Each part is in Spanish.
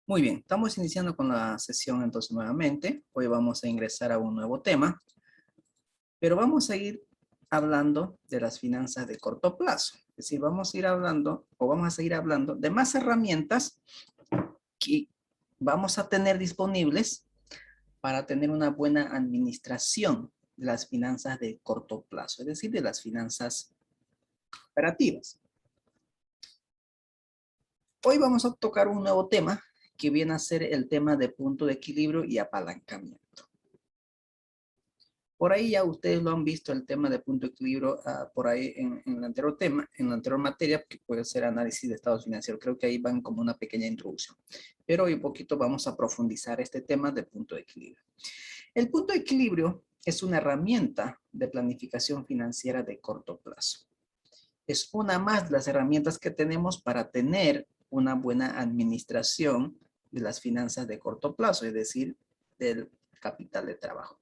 Muy bien, estamos iniciando con la sesión entonces nuevamente. Hoy vamos a ingresar a un nuevo tema, pero vamos a ir hablando de las finanzas de corto plazo. Es decir, vamos a ir hablando o vamos a seguir hablando de más herramientas que vamos a tener disponibles para tener una buena administración de las finanzas de corto plazo, es decir, de las finanzas operativas. Hoy vamos a tocar un nuevo tema que viene a ser el tema de punto de equilibrio y apalancamiento. Por ahí ya ustedes lo han visto, el tema de punto de equilibrio, por ahí en el anterior tema, en la anterior materia, que puede ser análisis de estados financieros. Creo que ahí van como una pequeña introducción. Pero hoy un poquito vamos a profundizar este tema de punto de equilibrio. El punto de equilibrio es una herramienta de planificación financiera de corto plazo. Es una más de las herramientas que tenemos para tener una buena administración de las finanzas de corto plazo, es decir, del capital de trabajo.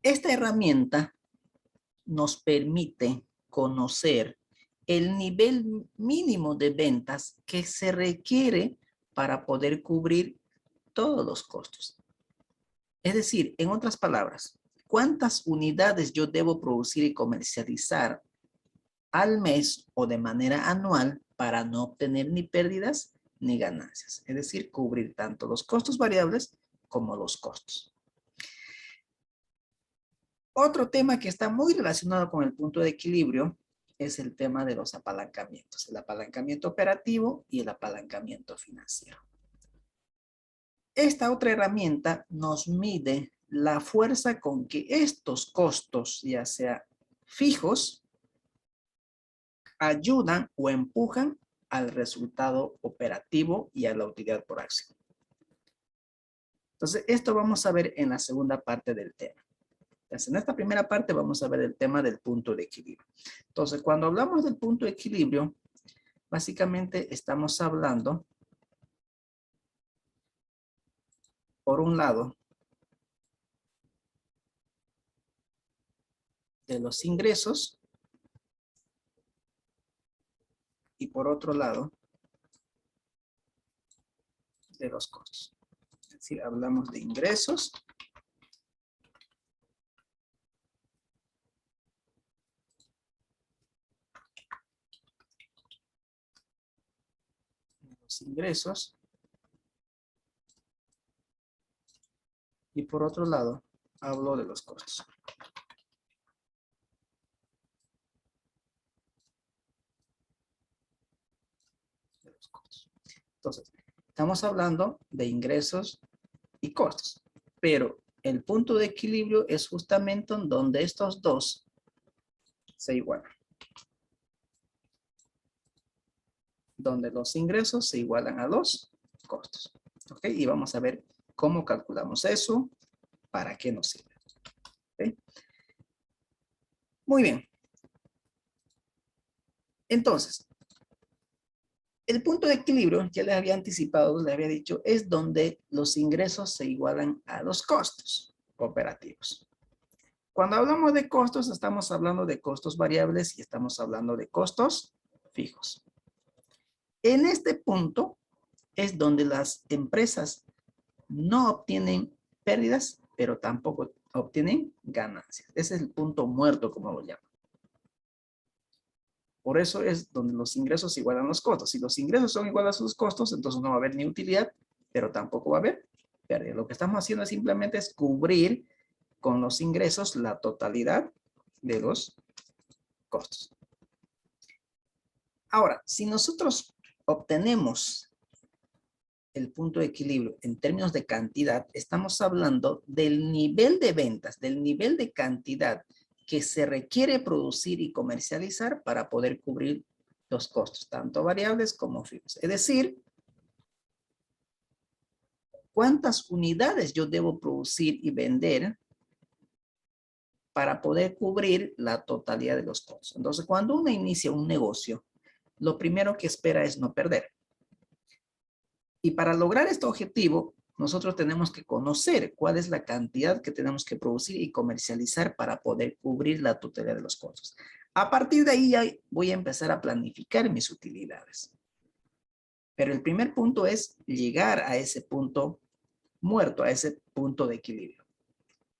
Esta herramienta nos permite conocer el nivel mínimo de ventas que se requiere para poder cubrir todos los costos. Es decir, en otras palabras, ¿cuántas unidades yo debo producir y comercializar al mes o de manera anual para no obtener ni pérdidas ni ganancias? Es decir, cubrir tanto los costos variables como los costos. Otro tema que está muy relacionado con el punto de equilibrio es el tema de los apalancamientos, el apalancamiento operativo y el apalancamiento financiero. Esta otra herramienta nos mide la fuerza con que estos costos, ya sea fijos, ayudan o empujan al resultado operativo y a la utilidad por acción. Entonces, esto vamos a ver en la segunda parte del tema. Entonces, en esta primera parte vamos a ver el tema del punto de equilibrio. Entonces, cuando hablamos del punto de equilibrio, básicamente estamos hablando, por un lado, de los ingresos y por otro lado, de los costos. Es decir, hablamos de ingresos y por otro lado, hablo de los costos. Entonces, estamos hablando de ingresos y costos, pero el punto de equilibrio es justamente donde estos dos se igualan. Donde los ingresos se igualan a los costos. ¿Ok? Y vamos a ver cómo calculamos eso, para qué nos sirve. ¿Ok? Muy bien. Entonces, el punto de equilibrio, ya les había anticipado, les había dicho, es donde los ingresos se igualan a los costos operativos. Cuando hablamos de costos, estamos hablando de costos variables y estamos hablando de costos fijos. En este punto es donde las empresas no obtienen pérdidas, pero tampoco obtienen ganancias. Ese es el punto muerto, como lo llaman. Por eso es donde los ingresos igualan los costos. Si los ingresos son iguales a sus costos, entonces no va a haber ni utilidad, pero tampoco va a haber pérdida. Lo que estamos haciendo simplemente es cubrir con los ingresos la totalidad de los costos. Ahora, si nosotros obtenemos el punto de equilibrio en términos de cantidad, estamos hablando del nivel de ventas, del nivel de cantidad que se requiere producir y comercializar para poder cubrir los costos, tanto variables como fijos. Es decir, ¿cuántas unidades yo debo producir y vender para poder cubrir la totalidad de los costos? Entonces, cuando uno inicia un negocio, lo primero que espera es no perder. Y para lograr este objetivo, nosotros tenemos que conocer cuál es la cantidad que tenemos que producir y comercializar para poder cubrir la totalidad de los costos. A partir de ahí ya voy a empezar a planificar mis utilidades. Pero el primer punto es llegar a ese punto muerto, a ese punto de equilibrio.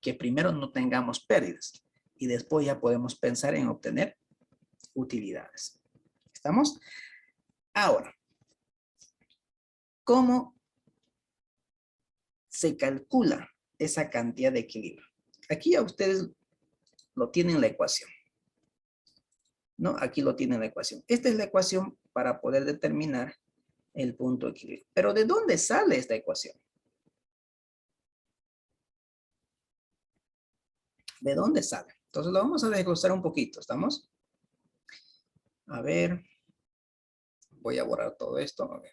Que primero no tengamos pérdidas y después ya podemos pensar en obtener utilidades. ¿Estamos? Ahora, ¿cómo se calcula esa cantidad de equilibrio? Aquí ya ustedes lo tienen en la ecuación. ¿No? Aquí lo tienen en la ecuación. Esta es la ecuación para poder determinar el punto de equilibrio. Pero ¿de dónde sale esta ecuación? ¿De dónde sale? Entonces lo vamos a desglosar un poquito, ¿estamos? A ver, voy a borrar todo esto. A ver.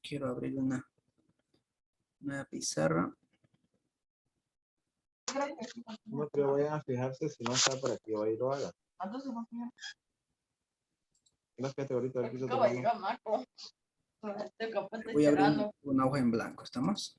Quiero abrir una pizarra. No que vayan a fijarse si no está por aquí, va a ir lo haga. No, fíjate ahorita aquí Voy a abrir una hoja en blanco, ¿estamos?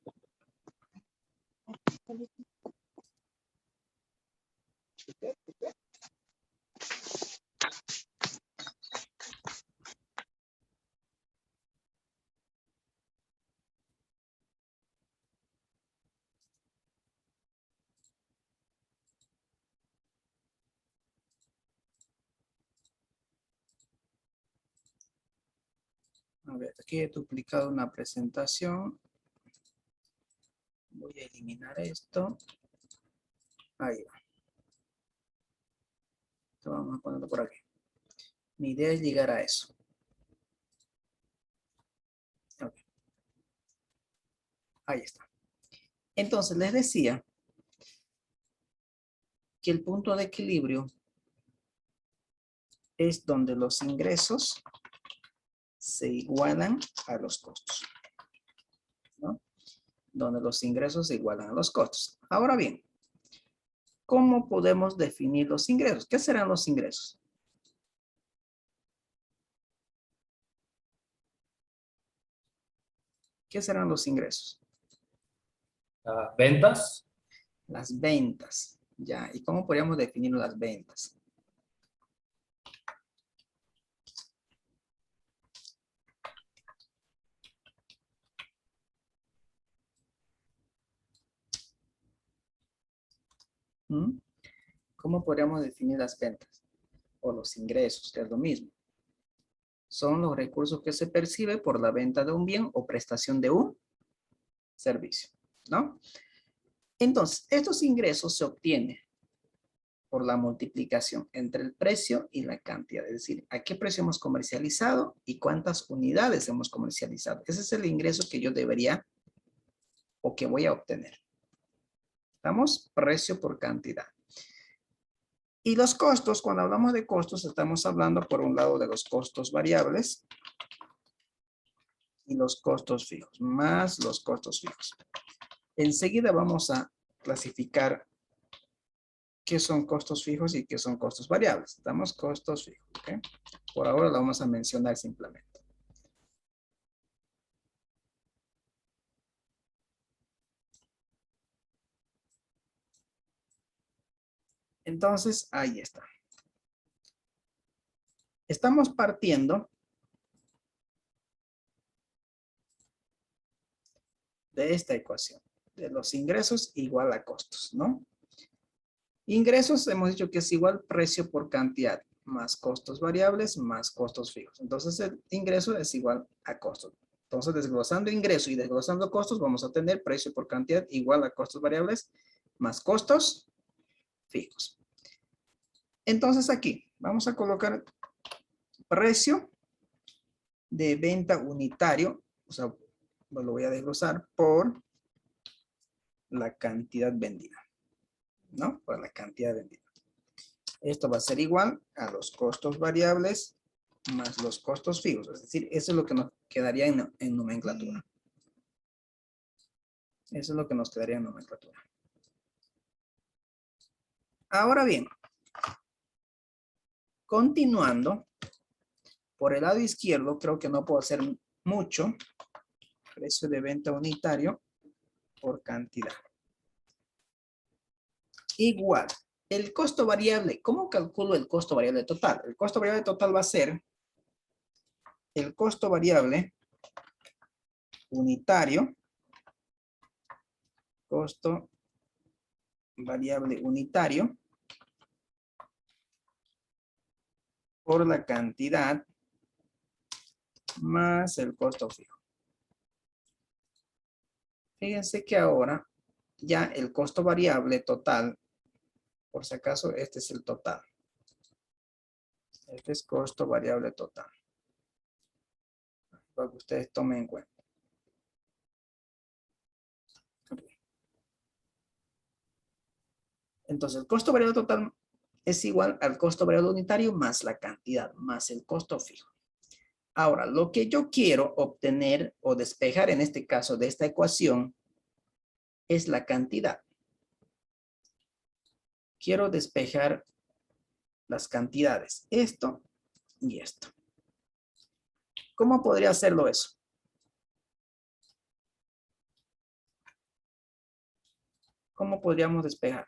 A ver, aquí he duplicado una presentación. Voy a eliminar esto. Ahí va. Esto vamos a ponerlo por aquí. Mi idea es llegar a eso. Okay. Ahí está. Entonces les decía que el punto de equilibrio es donde los ingresos se igualan a los costos, ¿no? Donde los ingresos se igualan a los costos. Ahora bien, ¿cómo podemos definir los ingresos? ¿Qué serán los ingresos? ¿Qué serán los ingresos? ¿Ventas? Las ventas, ya. ¿Y cómo podríamos definir las ventas? ¿Cómo podríamos definir las ventas? O los ingresos, que es lo mismo. Son los recursos que se percibe por la venta de un bien o prestación de un servicio, ¿no? Entonces, estos ingresos se obtienen por la multiplicación entre el precio y la cantidad. Es decir, a qué precio hemos comercializado y cuántas unidades hemos comercializado. Ese es el ingreso que yo debería o que voy a obtener. ¿Estamos? Precio por cantidad. Y los costos, cuando hablamos de costos, estamos hablando por un lado de los costos variables y los costos fijos, más los costos fijos. Enseguida vamos a clasificar qué son costos fijos y qué son costos variables. Estamos costos fijos, ¿ok? Por ahora lo vamos a mencionar simplemente. Entonces, ahí está. Estamos partiendo de esta ecuación, de los ingresos igual a costos, ¿no? Ingresos hemos dicho que es igual precio por cantidad, más costos variables, más costos fijos. Entonces, el ingreso es igual a costos. Entonces, desglosando ingreso y desglosando costos, vamos a tener precio por cantidad igual a costos variables, más costos fijos. Entonces, aquí vamos a colocar precio de venta unitario, o sea, lo voy a desglosar por la cantidad vendida, ¿no? Por la cantidad vendida. Esto va a ser igual a los costos variables más los costos fijos. Es decir, eso es lo que nos quedaría en nomenclatura. Eso es lo que nos quedaría en nomenclatura. Ahora bien, continuando, por el lado izquierdo, creo que no puedo hacer mucho. Precio de venta unitario por cantidad. Igual, el costo variable. ¿Cómo calculo el costo variable total? El costo variable total va a ser el costo variable unitario. Costo variable unitario por la cantidad más el costo fijo. Fíjense que ahora ya el costo variable total, por si acaso este es el total. Este es costo variable total. Para que ustedes tomen en cuenta. Entonces el costo variable total es igual al costo variable unitario más la cantidad, más el costo fijo. Ahora, lo que yo quiero obtener o despejar en este caso de esta ecuación es la cantidad. Quiero despejar las cantidades, esto y esto. ¿Cómo podría hacerlo eso? ¿Cómo podríamos despejar?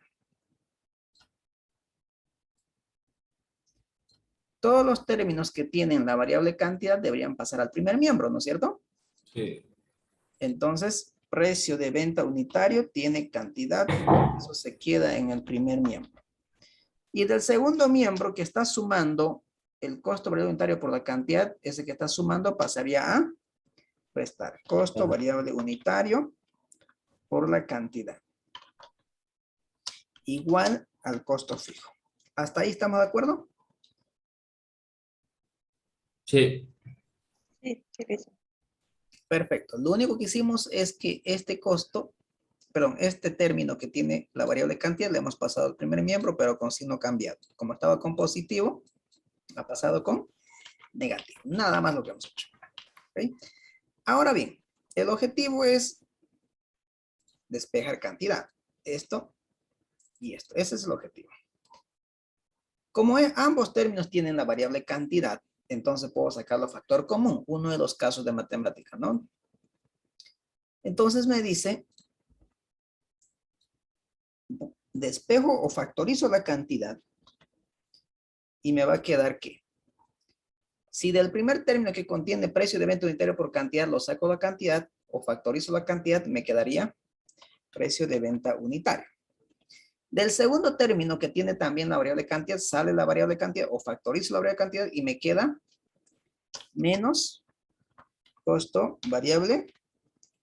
Todos los términos que tienen la variable cantidad deberían pasar al primer miembro, ¿no es cierto? Sí. Entonces, precio de venta unitario tiene cantidad, eso se queda en el primer miembro. Y del segundo miembro que está sumando el costo variable unitario por la cantidad, ese que está sumando pasaría a restar costo variable unitario por la cantidad. Igual al costo fijo. ¿Hasta ahí estamos de acuerdo? Sí. Sí, sí, sí. Perfecto. Lo único que hicimos es que este costo, perdón, este término que tiene la variable cantidad le hemos pasado al primer miembro, pero con signo cambiado. Como estaba con positivo, ha pasado con negativo. Nada más lo que hemos hecho. ¿Okay? Ahora bien, el objetivo es despejar cantidad. Esto y esto. Ese es el objetivo. Como ambos términos tienen la variable cantidad, entonces puedo sacarlo factor común. Uno de los casos de matemática, ¿no? Entonces me dice, despejo o factorizo la cantidad y me va a quedar que si del primer término que contiene precio de venta unitario por cantidad lo saco la cantidad o factorizo la cantidad, me quedaría precio de venta unitario. Del segundo término que tiene también la variable cantidad, sale la variable cantidad o factorizo la variable cantidad y me queda menos costo variable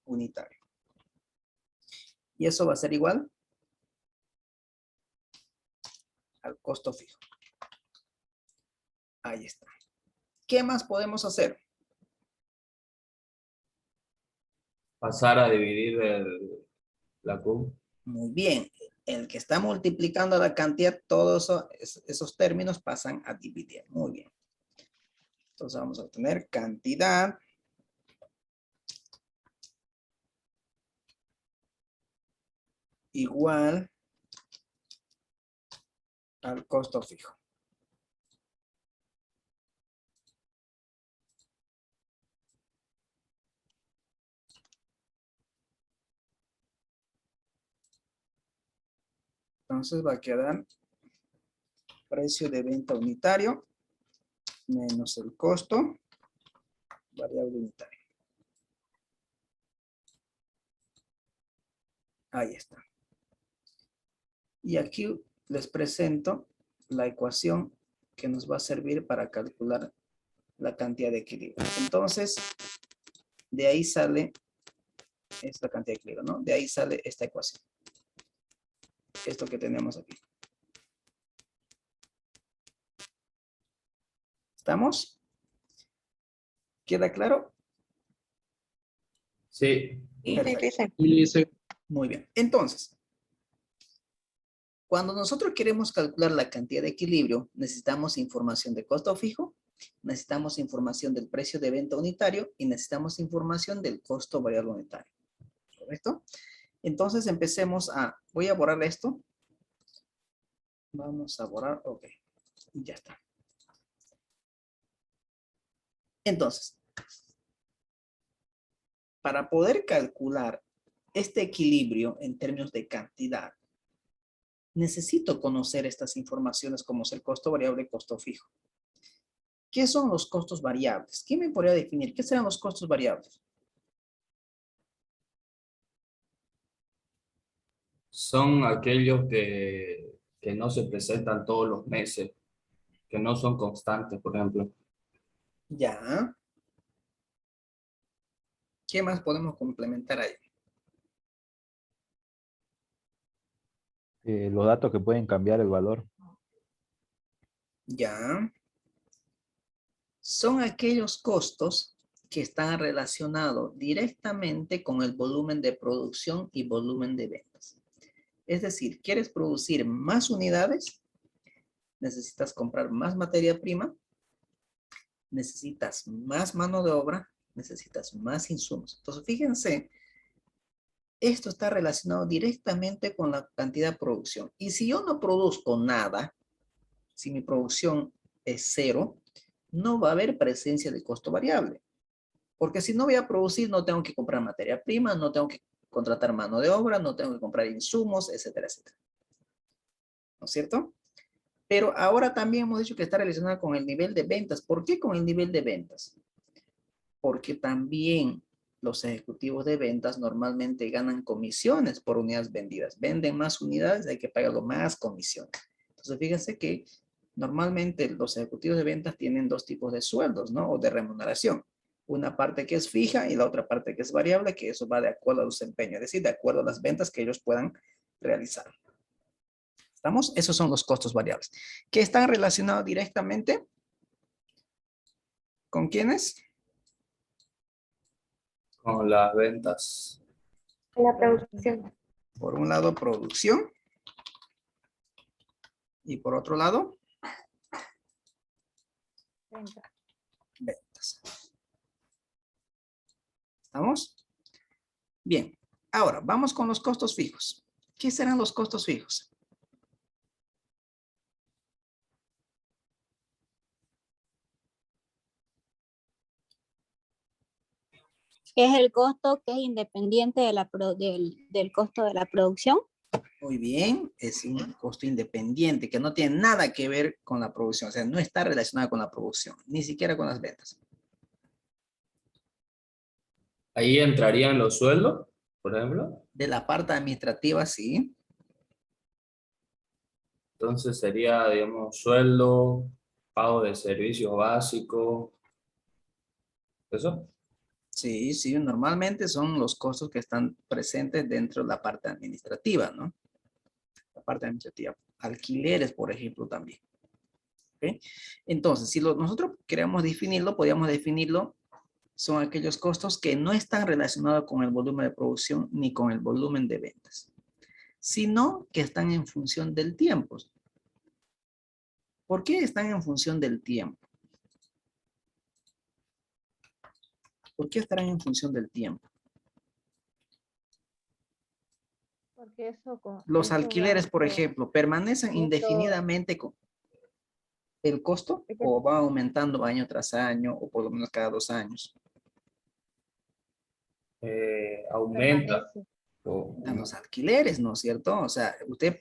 unitario. Y eso va a ser igual al costo fijo. Ahí está. ¿Qué más podemos hacer? Pasar a dividir la Q. Muy bien. El que está multiplicando la cantidad, todos esos términos pasan a dividir. Muy bien. Entonces vamos a obtener cantidad igual al costo fijo. Entonces va a quedar precio de venta unitario menos el costo variable unitario. Ahí está. Y aquí les presento la ecuación que nos va a servir para calcular la cantidad de equilibrio. Entonces, de ahí sale esta cantidad de equilibrio, ¿no? De ahí sale esta ecuación. Esto que tenemos aquí. ¿Estamos? ¿Queda claro? Sí. Perfecto. Sí, sí. Muy bien. Entonces, cuando nosotros queremos calcular la cantidad de equilibrio, necesitamos información de costo fijo, necesitamos información del precio de venta unitario y necesitamos información del costo variable unitario. ¿Correcto? Entonces empecemos a, voy a borrar esto. Vamos a borrar, ok, y ya está. Entonces, para poder calcular este equilibrio en términos de cantidad, necesito conocer estas informaciones como es el costo variable y costo fijo. ¿Qué son los costos variables? ¿Quién me podría definir? ¿Qué serán los costos variables? Son aquellos que no se presentan todos los meses, que no son constantes, por ejemplo. Ya. ¿Qué más podemos complementar ahí? Los datos que pueden cambiar el valor. Ya. Son aquellos costos que están relacionados directamente con el volumen de producción y volumen de ventas. Es decir, ¿quieres producir más unidades? Necesitas comprar más materia prima, necesitas más mano de obra, necesitas más insumos. Entonces, fíjense, esto está relacionado directamente con la cantidad de producción. Y si yo no produzco nada, si mi producción es cero, no va a haber presencia de costo variable. Porque si no voy a producir, no tengo que comprar materia prima, no tengo que contratar mano de obra, no tengo que comprar insumos, etcétera, etcétera. ¿No es cierto? Pero ahora también hemos dicho que está relacionada con el nivel de ventas. ¿Por qué con el nivel de ventas? Porque también los ejecutivos de ventas normalmente ganan comisiones por unidades vendidas. Venden más unidades, hay que pagarlo más comisiones. Entonces, fíjense que normalmente los ejecutivos de ventas tienen dos tipos de sueldos, ¿no? O de remuneración. Una parte que es fija y la otra parte que es variable, que eso va de acuerdo a su desempeño, es decir, de acuerdo a las ventas que ellos puedan realizar. ¿Estamos? Esos son los costos variables. ¿Que están relacionados directamente? ¿Con quiénes? Con las ventas. La producción. Por un lado, producción. Y por otro lado, Venta. ventas. ¿Estamos? Bien. Ahora, vamos con los costos fijos. ¿Qué serán los costos fijos? Es el costo que es independiente de del costo de la producción. Muy bien, es un costo independiente que no tiene nada que ver con la producción, o sea, no está relacionado con la producción, ni siquiera con las ventas. Ahí entrarían los sueldos, por ejemplo. De la parte administrativa, sí. Entonces sería, digamos, sueldo, pago de servicios básicos. ¿Eso? Sí, sí, normalmente son los costos que están presentes dentro de la parte administrativa, ¿no? La parte administrativa. Alquileres, por ejemplo, también. ¿Ok? Entonces, si nosotros queremos definirlo, podríamos definirlo, son aquellos costos que no están relacionados con el volumen de producción ni con el volumen de ventas, sino que están en función del tiempo. ¿Por qué están en función del tiempo? ¿Por qué estarán en función del tiempo? Porque Los eso alquileres, va por ejemplo, ¿permanecen esto- indefinidamente con el costo es que o va aumentando año tras año o por lo menos cada 2 años? Aumenta. permanece. A los alquileres, ¿no es cierto? O sea, usted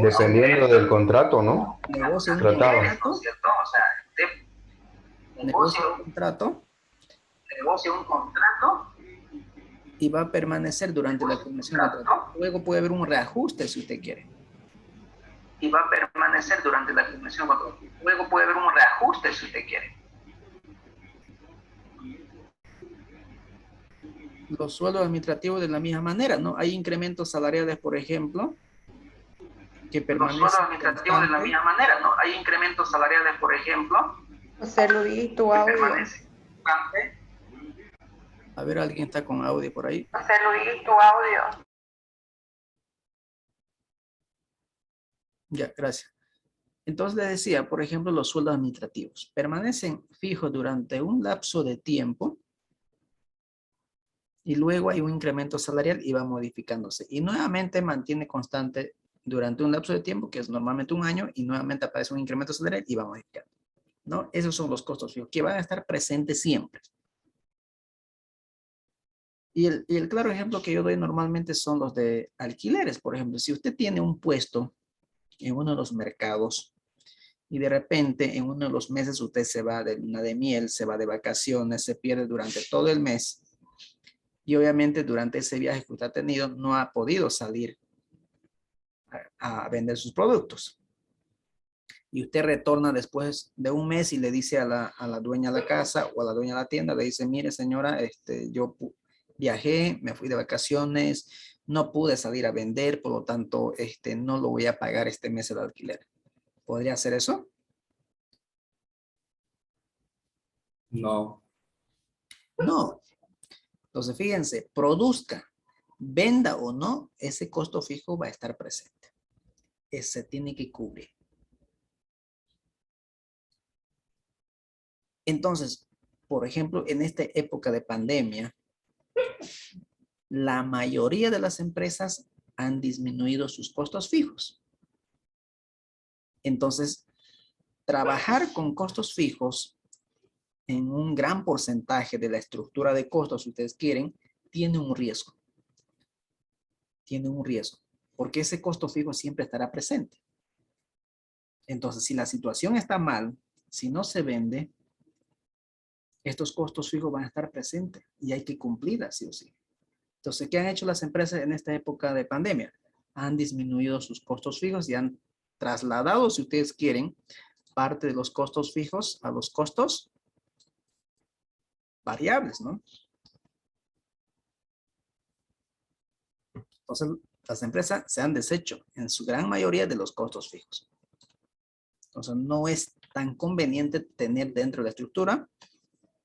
Dependiendo del contrato, ¿no? negocia un Tratado. contrato, negocia un contrato y va a permanecer durante la terminación del contrato. Luego puede haber un reajuste si usted quiere. Y va a permanecer durante la terminación del contrato. Luego puede haber un reajuste si usted quiere. Los sueldos administrativos de la misma manera, ¿no? Hay incrementos salariales, por ejemplo, que permanecen. Los sueldos administrativos de la misma manera, ¿no? Hay incrementos salariales, por ejemplo. José Luis, tu audio. A ver, alguien está con audio por ahí. José Luis, tu audio. Ya, gracias. Entonces le decía, por ejemplo, los sueldos administrativos permanecen fijos durante un lapso de tiempo Y luego hay un incremento salarial y va modificándose. Y nuevamente mantiene constante durante un lapso de tiempo, que es normalmente un año, y nuevamente aparece un incremento salarial y va modificando, ¿no? Esos son los costos fijos que van a estar presentes siempre. Y el claro ejemplo que yo doy normalmente son los de alquileres. Por ejemplo, si usted tiene un puesto en uno de los mercados y de repente en uno de los meses usted se va de luna de miel, se va de vacaciones, se pierde durante todo el mes, y obviamente durante ese viaje que usted ha tenido no ha podido salir a vender sus productos. Y usted retorna después de un mes y le dice a la dueña de la casa o a la dueña de la tienda, le dice, mire señora, yo viajé, me fui de vacaciones, no pude salir a vender, por lo tanto, no lo voy a pagar este mes el alquiler. ¿Podría hacer eso? No. No. Entonces, fíjense, produzca, venda o no, ese costo fijo va a estar presente. Ese tiene que cubrir. Entonces, por ejemplo, en esta época de pandemia, la mayoría de las empresas han disminuido sus costos fijos. Entonces, trabajar con costos fijos en un gran porcentaje de la estructura de costos, si ustedes quieren, tiene un riesgo. Tiene un riesgo, porque ese costo fijo siempre estará presente. Entonces, si la situación está mal, si no se vende, estos costos fijos van a estar presentes y hay que cumplirlas, sí o sí. Entonces, ¿qué han hecho las empresas en esta época de pandemia? Han disminuido sus costos fijos y han trasladado, si ustedes quieren, parte de los costos fijos a los costos variables, ¿no? Entonces, las empresas se han deshecho en su gran mayoría de los costos fijos. Entonces, no es tan conveniente tener dentro de la estructura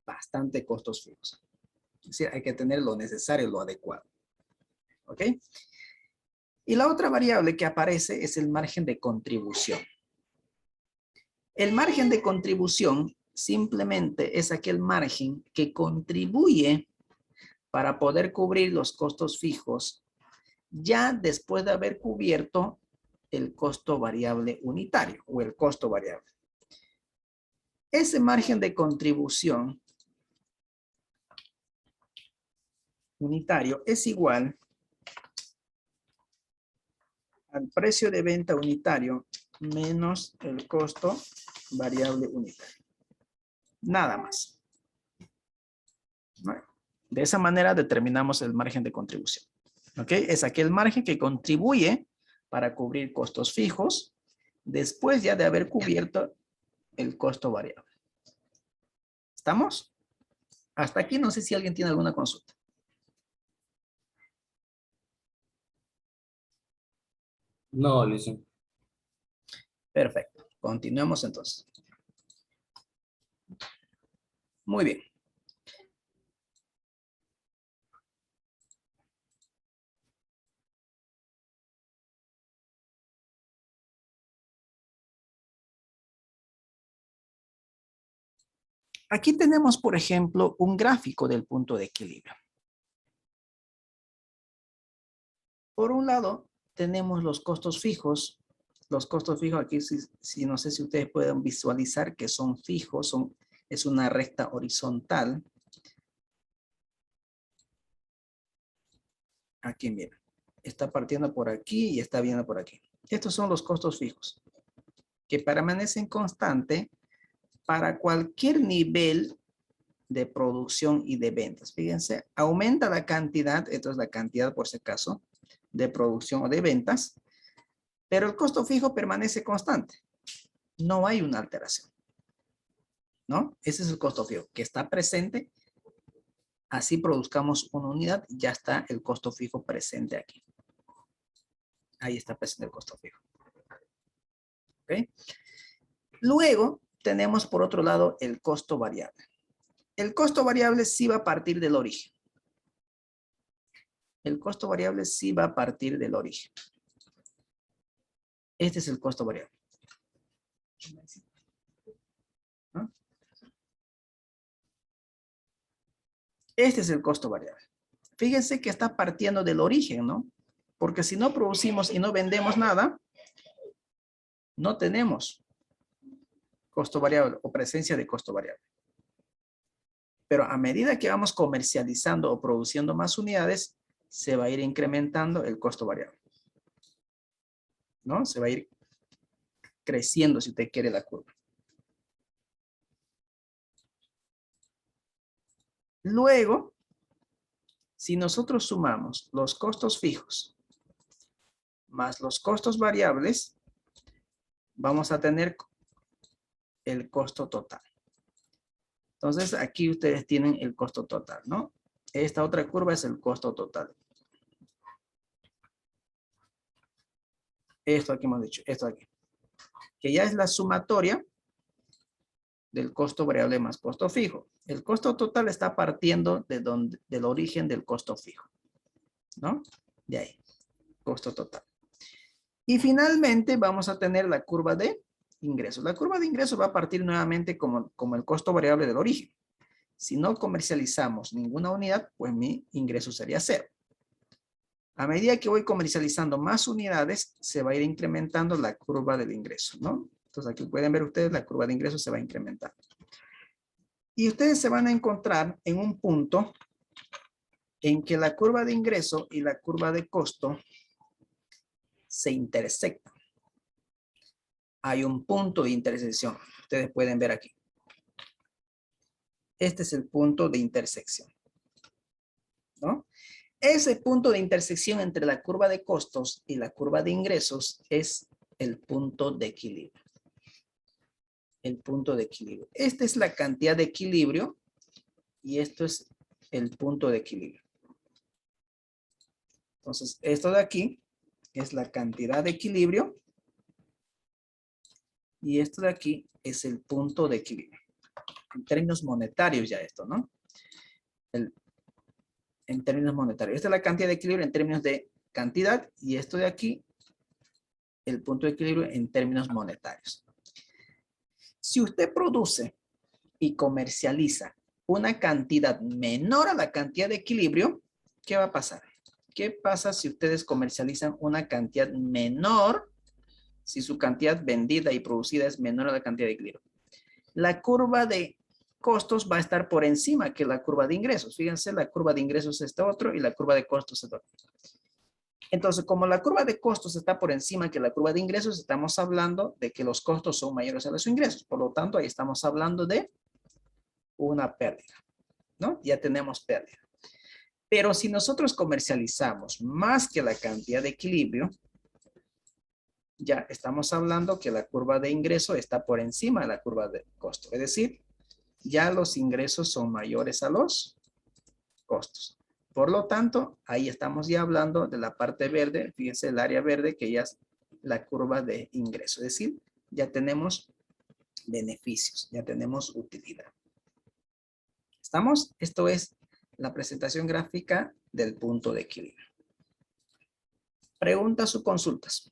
bastante costos fijos. Es decir, hay que tener lo necesario, lo adecuado. ¿Ok? Y la otra variable que aparece es el margen de contribución. El margen de contribución simplemente es aquel margen que contribuye para poder cubrir los costos fijos ya después de haber cubierto el costo variable unitario o el costo variable. Ese margen de contribución unitario es igual al precio de venta unitario menos el costo variable unitario. Nada más. De esa manera determinamos el margen de contribución. ¿Ok? Es aquel margen que contribuye para cubrir costos fijos después ya de haber cubierto el costo variable. ¿Estamos? Hasta aquí no sé si alguien tiene alguna consulta. No, licenciado. Perfecto. Continuemos entonces. Muy bien. Aquí tenemos, por ejemplo, un gráfico del punto de equilibrio. Por un lado, tenemos los costos fijos. Los costos fijos aquí, si no sé si ustedes pueden visualizar que son fijos, es una recta horizontal. Aquí, miren, está partiendo por aquí y está viendo por aquí. Estos son los costos fijos, que permanecen constantes para cualquier nivel de producción y de ventas. Fíjense, aumenta la cantidad, esto es la cantidad por si acaso, de producción o de ventas, pero el costo fijo permanece constante. No hay una alteración, ¿no? Ese es el costo fijo, que está presente. Así produzcamos una unidad, ya está el costo fijo presente aquí. Ahí está presente el costo fijo. ¿Ok? Luego tenemos por otro lado el costo variable. El costo variable sí va a partir del origen. El costo variable sí va a partir del origen. Este es el costo variable. ¿No? Este es el costo variable. fíjense que está partiendo del origen, ¿no? Porque si no producimos y no vendemos nada, no tenemos costo variable o presencia de costo variable. Pero a medida que vamos comercializando o produciendo más unidades, se va a ir incrementando el costo variable, ¿no? Se va a ir creciendo, si usted quiere, la curva. Luego, si nosotros sumamos los costos fijos más los costos variables, vamos a tener el costo total. Entonces, aquí ustedes tienen el costo total, ¿no? Esta otra curva es el costo total. Esto aquí hemos dicho, esto aquí. Que ya es la sumatoria del costo variable más costo fijo. El costo total está partiendo del origen del costo fijo, ¿no? De ahí, costo total. Y finalmente vamos a tener la curva de ingresos. La curva de ingresos va a partir nuevamente como el costo variable del origen. Si no comercializamos ninguna unidad, pues mi ingreso sería 0. A medida que voy comercializando más unidades, se va a ir incrementando la curva del ingreso, ¿no? Entonces aquí pueden ver ustedes, la curva de ingresos se va incrementando. Y ustedes se van a encontrar en un punto en que la curva de ingreso y la curva de costo se intersectan. Hay un punto de intersección. Ustedes pueden ver aquí. Este es el punto de intersección, ¿no? Ese punto de intersección entre la curva de costos y la curva de ingresos es el punto de equilibrio. El punto de equilibrio. Esta es la cantidad de equilibrio y esto es el punto de equilibrio. Entonces, esto de aquí es la cantidad de equilibrio y esto de aquí es el punto de equilibrio. En términos monetarios ya esto, ¿no? En términos monetarios. Esta es la cantidad de equilibrio en términos de cantidad y esto de aquí, el punto de equilibrio en términos monetarios. Si usted produce y comercializa una cantidad menor a la cantidad de equilibrio, ¿qué va a pasar? ¿Qué pasa si ustedes comercializan una cantidad menor, si su cantidad vendida y producida es menor a la cantidad de equilibrio? La curva de costos va a estar por encima que la curva de ingresos. Fíjense, la curva de ingresos es esta otro y la curva de costos es otro. Entonces, como la curva de costos está por encima que la curva de ingresos, estamos hablando de que los costos son mayores a los ingresos. Por lo tanto, ahí estamos hablando de una pérdida, ¿no? Ya tenemos pérdida. Pero si nosotros comercializamos más que la cantidad de equilibrio, ya estamos hablando que la curva de ingreso está por encima de la curva de costo. Es decir, ya los ingresos son mayores a los costos. Por lo tanto, ahí estamos ya hablando de la parte verde. Fíjense el área verde que ya es la curva de ingreso. Es decir, ya tenemos beneficios, ya tenemos utilidad. ¿Estamos? Esto es la presentación gráfica del punto de equilibrio. Preguntas o consultas.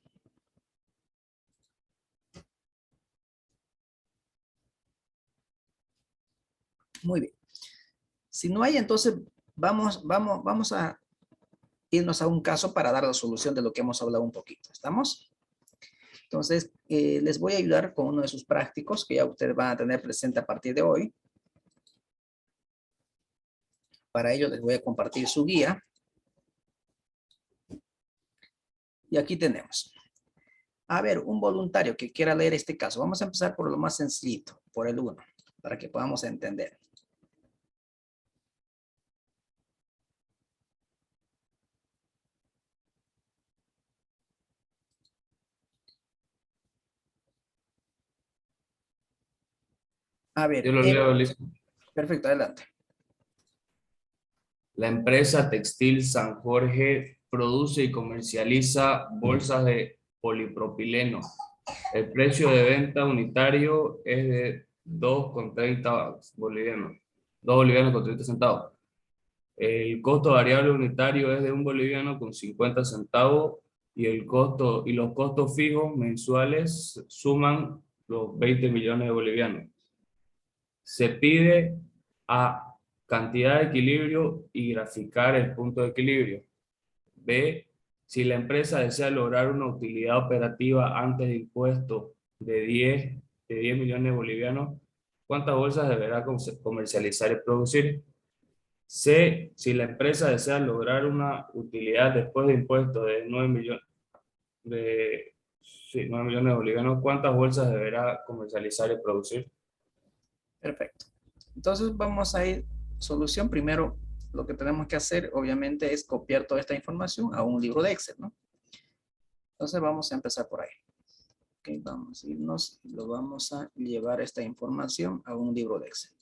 Muy bien. Si no hay, entonces vamos a irnos a un caso para dar la solución de lo que hemos hablado un poquito. ¿Estamos? Entonces, les voy a ayudar con uno de sus prácticos que ya ustedes van a tener presente a partir de hoy. Para ello les voy a compartir su guía. Y aquí tenemos. A ver, un voluntario que quiera leer este caso. Vamos a empezar por lo más sencillito, por el 1, para que podamos entender. A ver. Yo lo leo, listo. Perfecto, adelante. La empresa textil San Jorge produce y comercializa bolsas de polipropileno. El precio de venta unitario es de 2,30 bolivianos. 2 bolivianos con 30 centavos. El costo variable unitario es de 1 boliviano con 50 centavos y los costos fijos mensuales suman los 20 millones de bolivianos. Se pide a Cantidad de equilibrio y graficar el punto de equilibrio. B. Si la empresa desea lograr una utilidad operativa antes de impuestos de 10 millones bolivianos, ¿cuántas bolsas deberá comercializar y producir? C. Si la empresa desea lograr una utilidad después de impuestos de 9 millones de bolivianos, ¿cuántas bolsas deberá comercializar y producir? Perfecto. Entonces vamos a ir, solución primero, lo que tenemos que hacer obviamente es copiar toda esta información a un libro de Excel, ¿no? Entonces vamos a empezar por ahí. Ok, vamos a irnos y lo vamos a llevar esta información a un libro de Excel.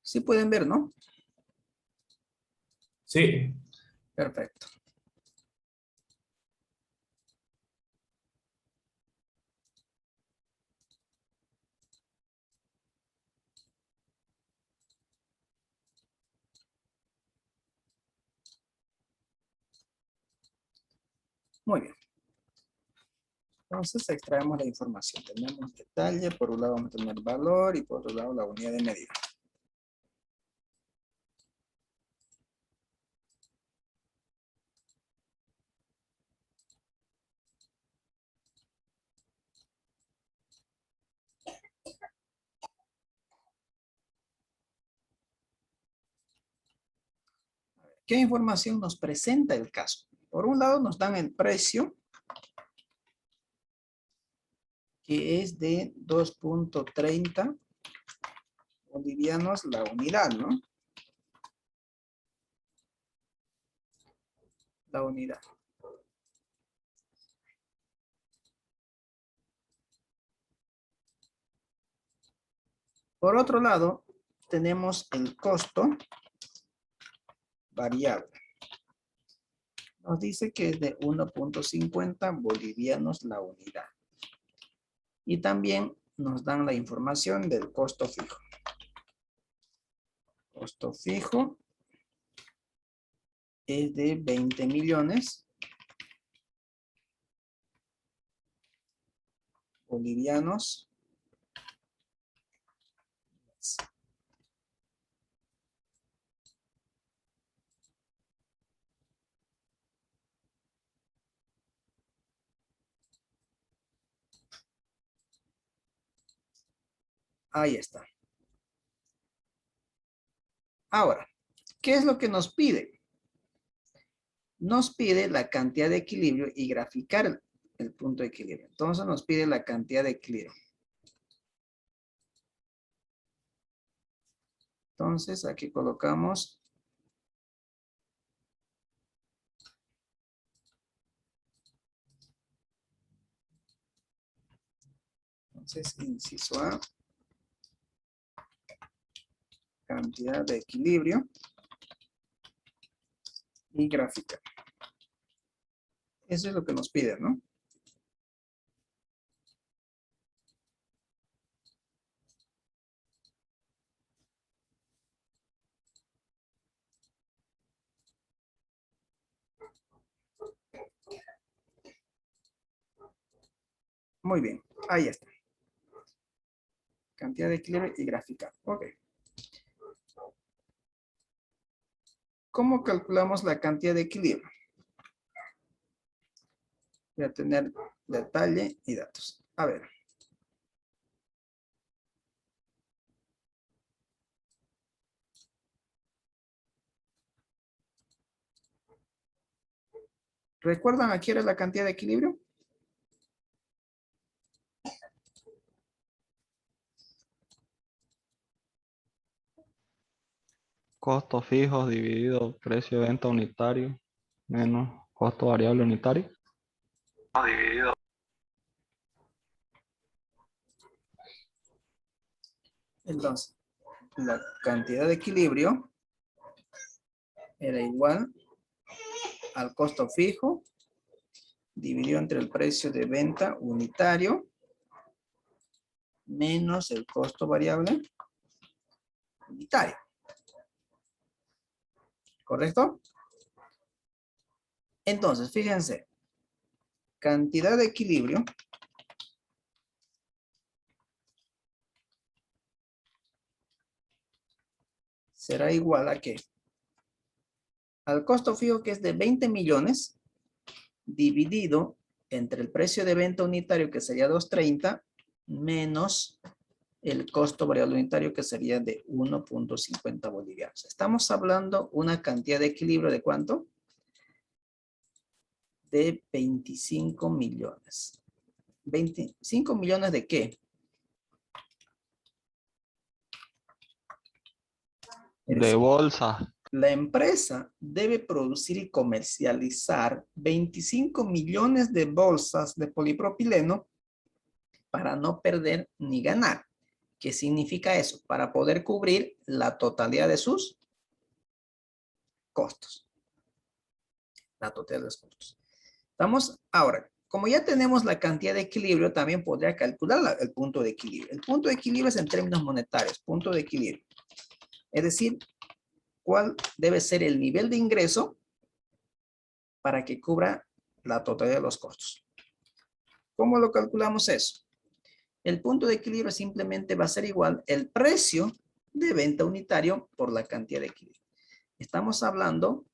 Sí pueden ver, ¿no? Sí. Perfecto. Muy bien. Entonces extraemos la información. Tenemos detalle, por un lado vamos a tener valor y por otro lado la unidad de medida. ¿Qué información nos presenta el caso? Por un lado nos dan el precio, que es de 2.30 bolivianos la unidad, ¿no? La unidad. Por otro lado, tenemos el costo variable. Nos dice que es de 1.50 bolivianos la unidad. Y también nos dan la información del costo fijo. Costo fijo es de 20 millones bolivianos. Ahí está. Ahora, ¿qué es lo que nos pide? Nos pide la cantidad de equilibrio y graficar el punto de equilibrio. Entonces nos pide la cantidad de equilibrio. Entonces aquí colocamos inciso A, cantidad de equilibrio y gráfica. Eso es lo que nos pide, ¿no? Muy bien, ahí está. Cantidad de equilibrio y gráfica. Ok. ¿Cómo calculamos la cantidad de equilibrio? Voy a tener detalle y datos. A ver. ¿Recuerdan aquí era la cantidad de equilibrio? Costos fijos dividido precio de venta unitario menos costo variable unitario. Entonces, la cantidad de equilibrio era igual al costo fijo dividido entre el precio de venta unitario menos el costo variable unitario. ¿Correcto? Entonces, fíjense, cantidad de equilibrio será igual a ¿qué? Al costo fijo, que es de 20 millones dividido entre el precio de venta unitario, que sería 2.30, menos el costo variable unitario, que sería de 1.50 bolivianos. Estamos hablando una cantidad de equilibrio de ¿cuánto? De 25 millones. ¿25 millones de qué? De bolsa. La empresa debe producir y comercializar 25 millones de bolsas de polipropileno para no perder ni ganar. ¿Qué significa eso? Para poder cubrir la totalidad de sus costos. La totalidad de los costos. Estamos ahora, como ya tenemos la cantidad de equilibrio, también podría calcular el punto de equilibrio. El punto de equilibrio es en términos monetarios, punto de equilibrio. Es decir, ¿cuál debe ser el nivel de ingreso para que cubra la totalidad de los costos? ¿Cómo lo calculamos eso? El punto de equilibrio simplemente va a ser igual el precio de venta unitario por la cantidad de equilibrio. Estamos hablando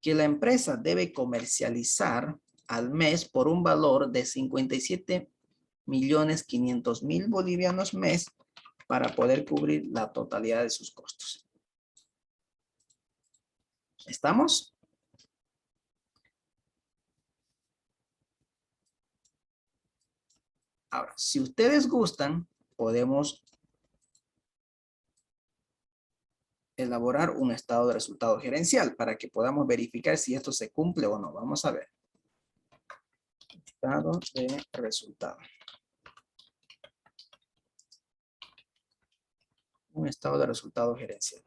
que la empresa debe comercializar al mes por un valor de 57.500.000 bolivianos mes para poder cubrir la totalidad de sus costos. ¿Estamos? Ahora, si ustedes gustan, podemos elaborar un estado de resultado gerencial para que podamos verificar si esto se cumple o no. Vamos a ver. Estado de resultado. Un estado de resultado gerencial.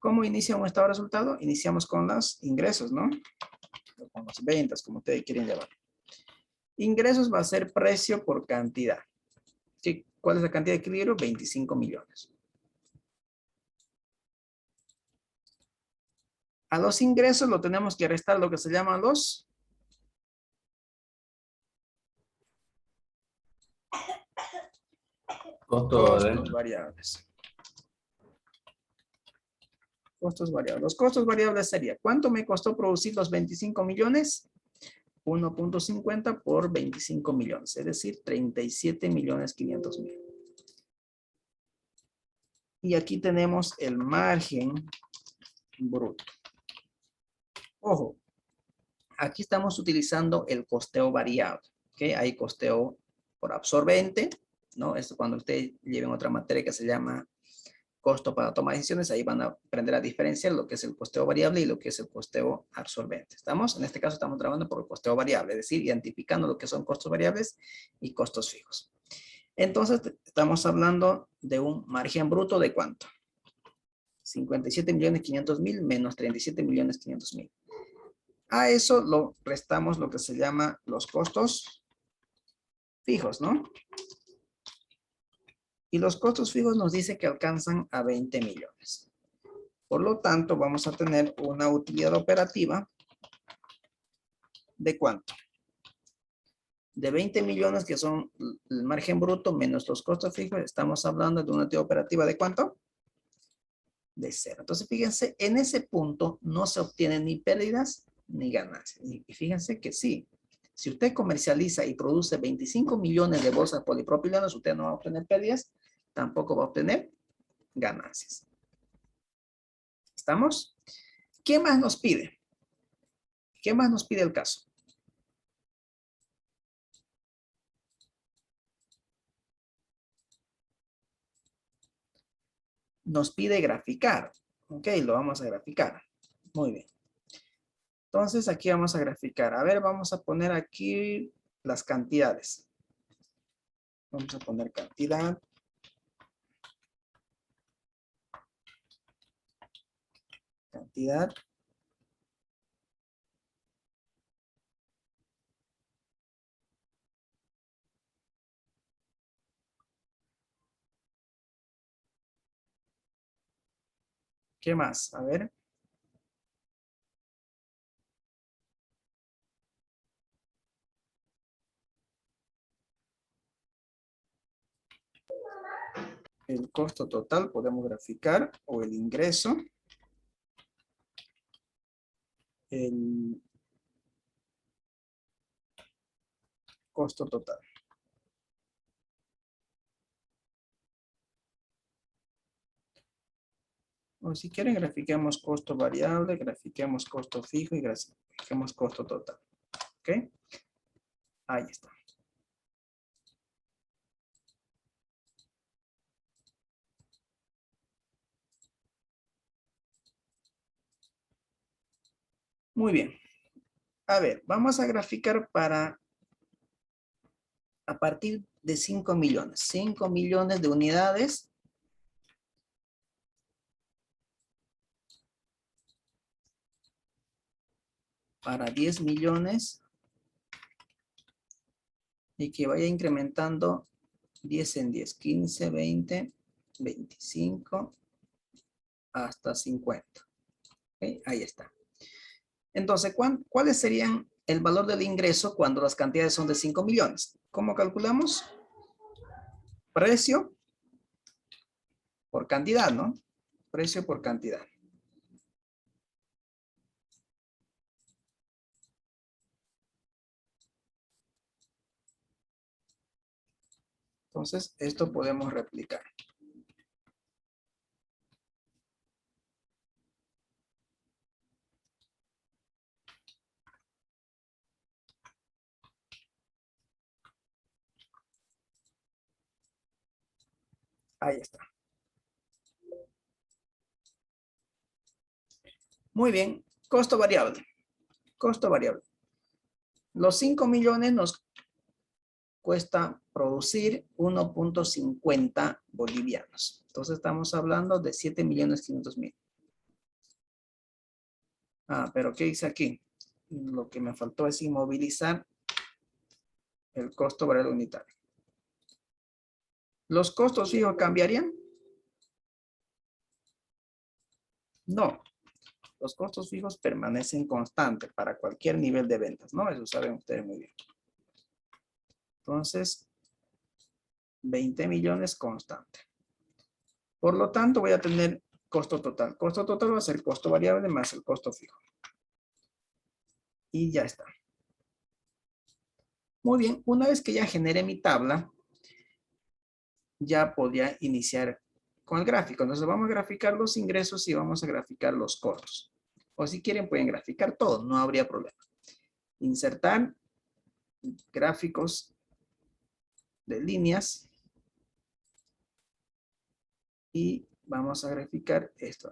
¿Cómo inicia un estado de resultado? Iniciamos con los ingresos, ¿no? O con las ventas, como ustedes quieren llamar. Ingresos va a ser precio por cantidad. ¿Cuál es la cantidad de equilibrio? 25 millones. A los ingresos lo tenemos que restar lo que se llaman los Costo de costos variables. Costos variables. Los costos variables sería, ¿cuánto me costó producir los 25 millones? 1.50 por 25 millones, es decir, 37.500.000. Y aquí tenemos el margen bruto. Ojo, aquí estamos utilizando el costeo variable, ¿ok? Hay costeo por absorbente, ¿no? Esto cuando ustedes lleven otra materia que se llama costo para tomar decisiones, ahí van a aprender a diferenciar lo que es el costeo variable y lo que es el costeo absorbente. ¿Estamos? En este caso estamos trabajando por el costeo variable, es decir, identificando lo que son costos variables y costos fijos. Entonces, estamos hablando de un margen bruto de ¿cuánto? 57.500.000 menos 37.500.000. A eso lo restamos lo que se llama los costos fijos, ¿no? Y los costos fijos nos dice que alcanzan a 20 millones. Por lo tanto, vamos a tener una utilidad operativa ¿de cuánto? De 20 millones, que son el margen bruto menos los costos fijos. Estamos hablando de una utilidad operativa ¿de cuánto? De 0. Entonces, fíjense, en ese punto no se obtienen ni pérdidas ni ganancias. Y fíjense que sí. Si usted comercializa y produce 25 millones de bolsas polipropilenos, usted no va a obtener pérdidas, tampoco va a obtener ganancias. ¿Estamos? ¿Qué más nos pide? ¿Qué más nos pide el caso? Nos pide graficar. Ok, lo vamos a graficar. Muy bien. Entonces, aquí vamos a graficar. A ver, vamos a poner aquí las cantidades. Vamos a poner cantidad. Cantidad. ¿Qué más? A ver. El costo total podemos graficar, o el ingreso. El costo total. O si quieren, grafiquemos costo variable, grafiquemos costo fijo y grafiquemos costo total. ¿Ok? Ahí está. Muy bien. A ver, vamos a graficar a partir de 5 millones. 5 millones de unidades. Para 10 millones. Y que vaya incrementando 10 en 10. 15, 20, 25, hasta 50. ¿Ok? Ahí está. Entonces, ¿cuáles serían el valor del ingreso cuando las cantidades son de 5 millones? ¿Cómo calculamos? Precio por cantidad, ¿no? Precio por cantidad. Entonces, esto podemos replicar. Ahí está. Muy bien. Costo variable. Costo variable. Los 5 millones nos cuesta producir 1.50 bolivianos. Entonces estamos hablando de 7.500.000. Ah, pero ¿qué hice aquí? Lo que me faltó es inmovilizar el costo variable unitario. ¿Los costos fijos cambiarían? No. Los costos fijos permanecen constantes para cualquier nivel de ventas, ¿no? Eso saben ustedes muy bien. Entonces, 20 millones constante. Por lo tanto, voy a tener costo total. Costo total va a ser el costo variable más el costo fijo. Y ya está. Muy bien, una vez que ya generé mi tabla, ya podría iniciar con el gráfico. Entonces vamos a graficar los ingresos y vamos a graficar los costos. O si quieren pueden graficar todo, no habría problema. Insertar gráficos de líneas. Y vamos a graficar esto.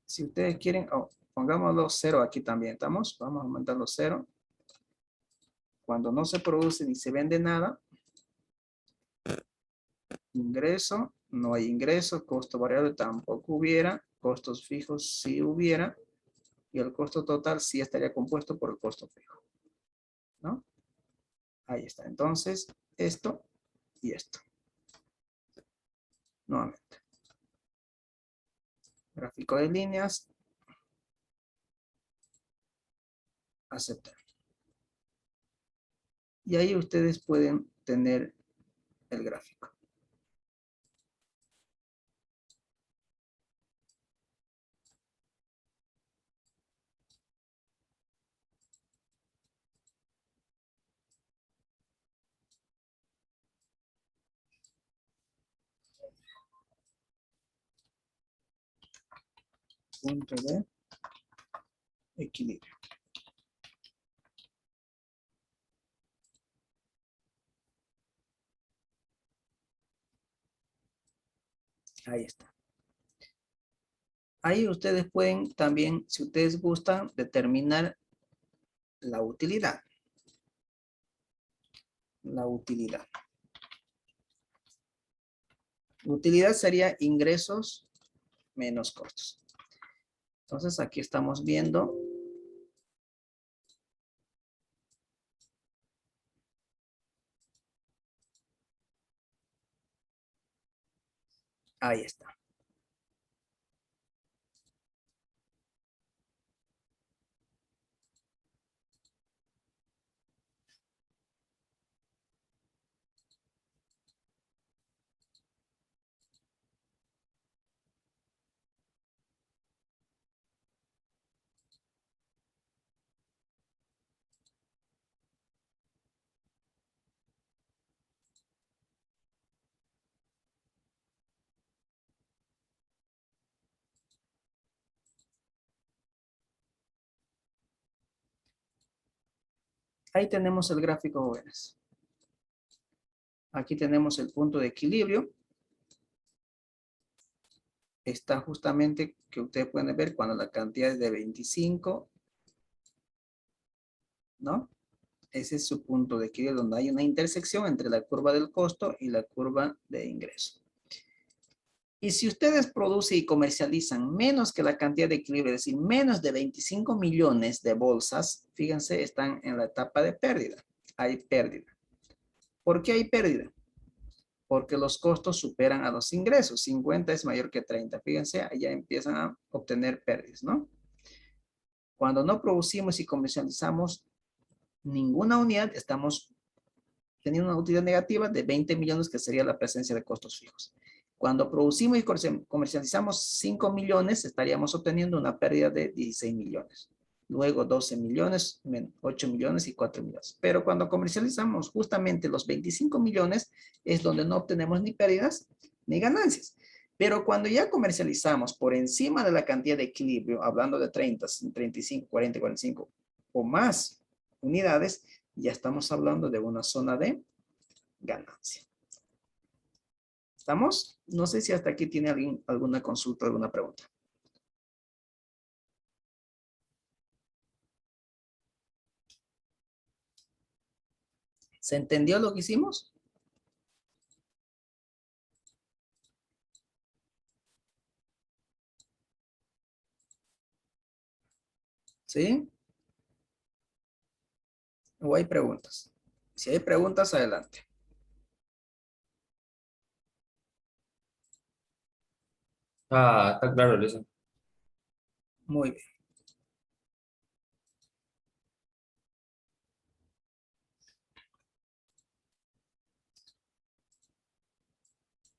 Si ustedes quieren, pongámoslo 0 aquí también, ¿estamos? Vamos a aumentarlo 0. Cuando no se produce ni se vende nada. Ingreso, no hay ingreso, costo variable tampoco hubiera, costos fijos sí hubiera, y el costo total sí estaría compuesto por el costo fijo. ¿No? Ahí está. Entonces, esto y esto. Nuevamente. Gráfico de líneas. Aceptar. Y ahí ustedes pueden tener el gráfico. Punto de equilibrio. Ahí está. Ahí ustedes pueden también, si ustedes gustan, determinar la utilidad. La utilidad. Utilidad sería ingresos menos costos. Entonces aquí estamos viendo ahí está. Ahí tenemos el gráfico, jóvenes. Aquí tenemos el punto de equilibrio. Está justamente que ustedes pueden ver cuando la cantidad es de 25, ¿no? Ese es su punto de equilibrio, donde hay una intersección entre la curva del costo y la curva de ingreso. Y si ustedes producen y comercializan menos que la cantidad de equilibrio, es decir, menos de 25 millones de bolsas, fíjense, están en la etapa de pérdida. Hay pérdida. ¿Por qué hay pérdida? Porque los costos superan a los ingresos. 50 es mayor que 30. Fíjense, allá empiezan a obtener pérdidas, ¿no? Cuando no producimos y comercializamos ninguna unidad, estamos teniendo una utilidad negativa de 20 millones, que sería la presencia de costos fijos. Cuando producimos y comercializamos 5 millones, estaríamos obteniendo una pérdida de 16 millones. Luego 12 millones, 8 millones y 4 millones. Pero cuando comercializamos justamente los 25 millones, es donde no obtenemos ni pérdidas ni ganancias. Pero cuando ya comercializamos por encima de la cantidad de equilibrio, hablando de 30, 35, 40, 45 o más unidades, ya estamos hablando de una zona de ganancia. ¿Estamos? No sé si hasta aquí tiene alguien alguna consulta, alguna pregunta. ¿Se entendió lo que hicimos? ¿Sí? ¿O hay preguntas? Si hay preguntas, adelante. Está claro, Lisa. Muy bien.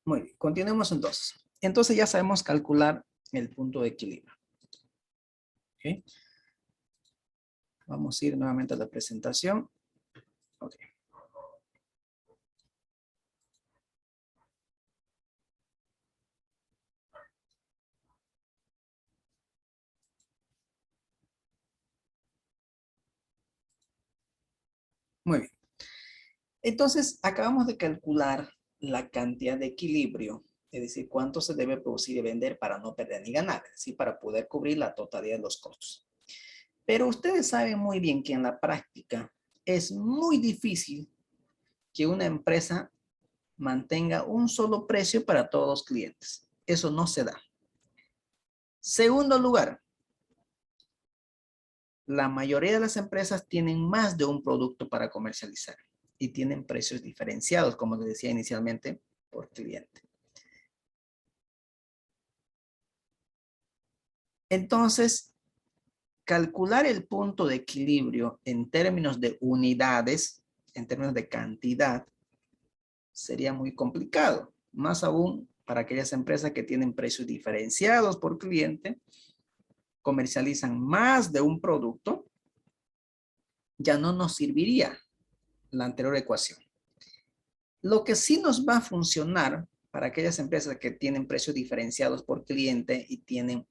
Muy bien. Continuemos entonces. Entonces ya sabemos calcular el punto de equilibrio. ¿Ok? Vamos a ir nuevamente a la presentación. Ok. Muy bien. Entonces, acabamos de calcular la cantidad de equilibrio, es decir, cuánto se debe producir y vender para no perder ni ganar, es decir, para poder cubrir la totalidad de los costos. Pero ustedes saben muy bien que en la práctica es muy difícil que una empresa mantenga un solo precio para todos los clientes. Eso no se da. Segundo lugar, la mayoría de las empresas tienen más de un producto para comercializar y tienen precios diferenciados, como les decía inicialmente, por cliente. Entonces, calcular el punto de equilibrio en términos de unidades, en términos de cantidad, sería muy complicado. Más aún para aquellas empresas que tienen precios diferenciados por cliente, comercializan más de un producto, ya no nos serviría la anterior ecuación. Lo que sí nos va a funcionar para aquellas empresas que tienen precios diferenciados por cliente y tienen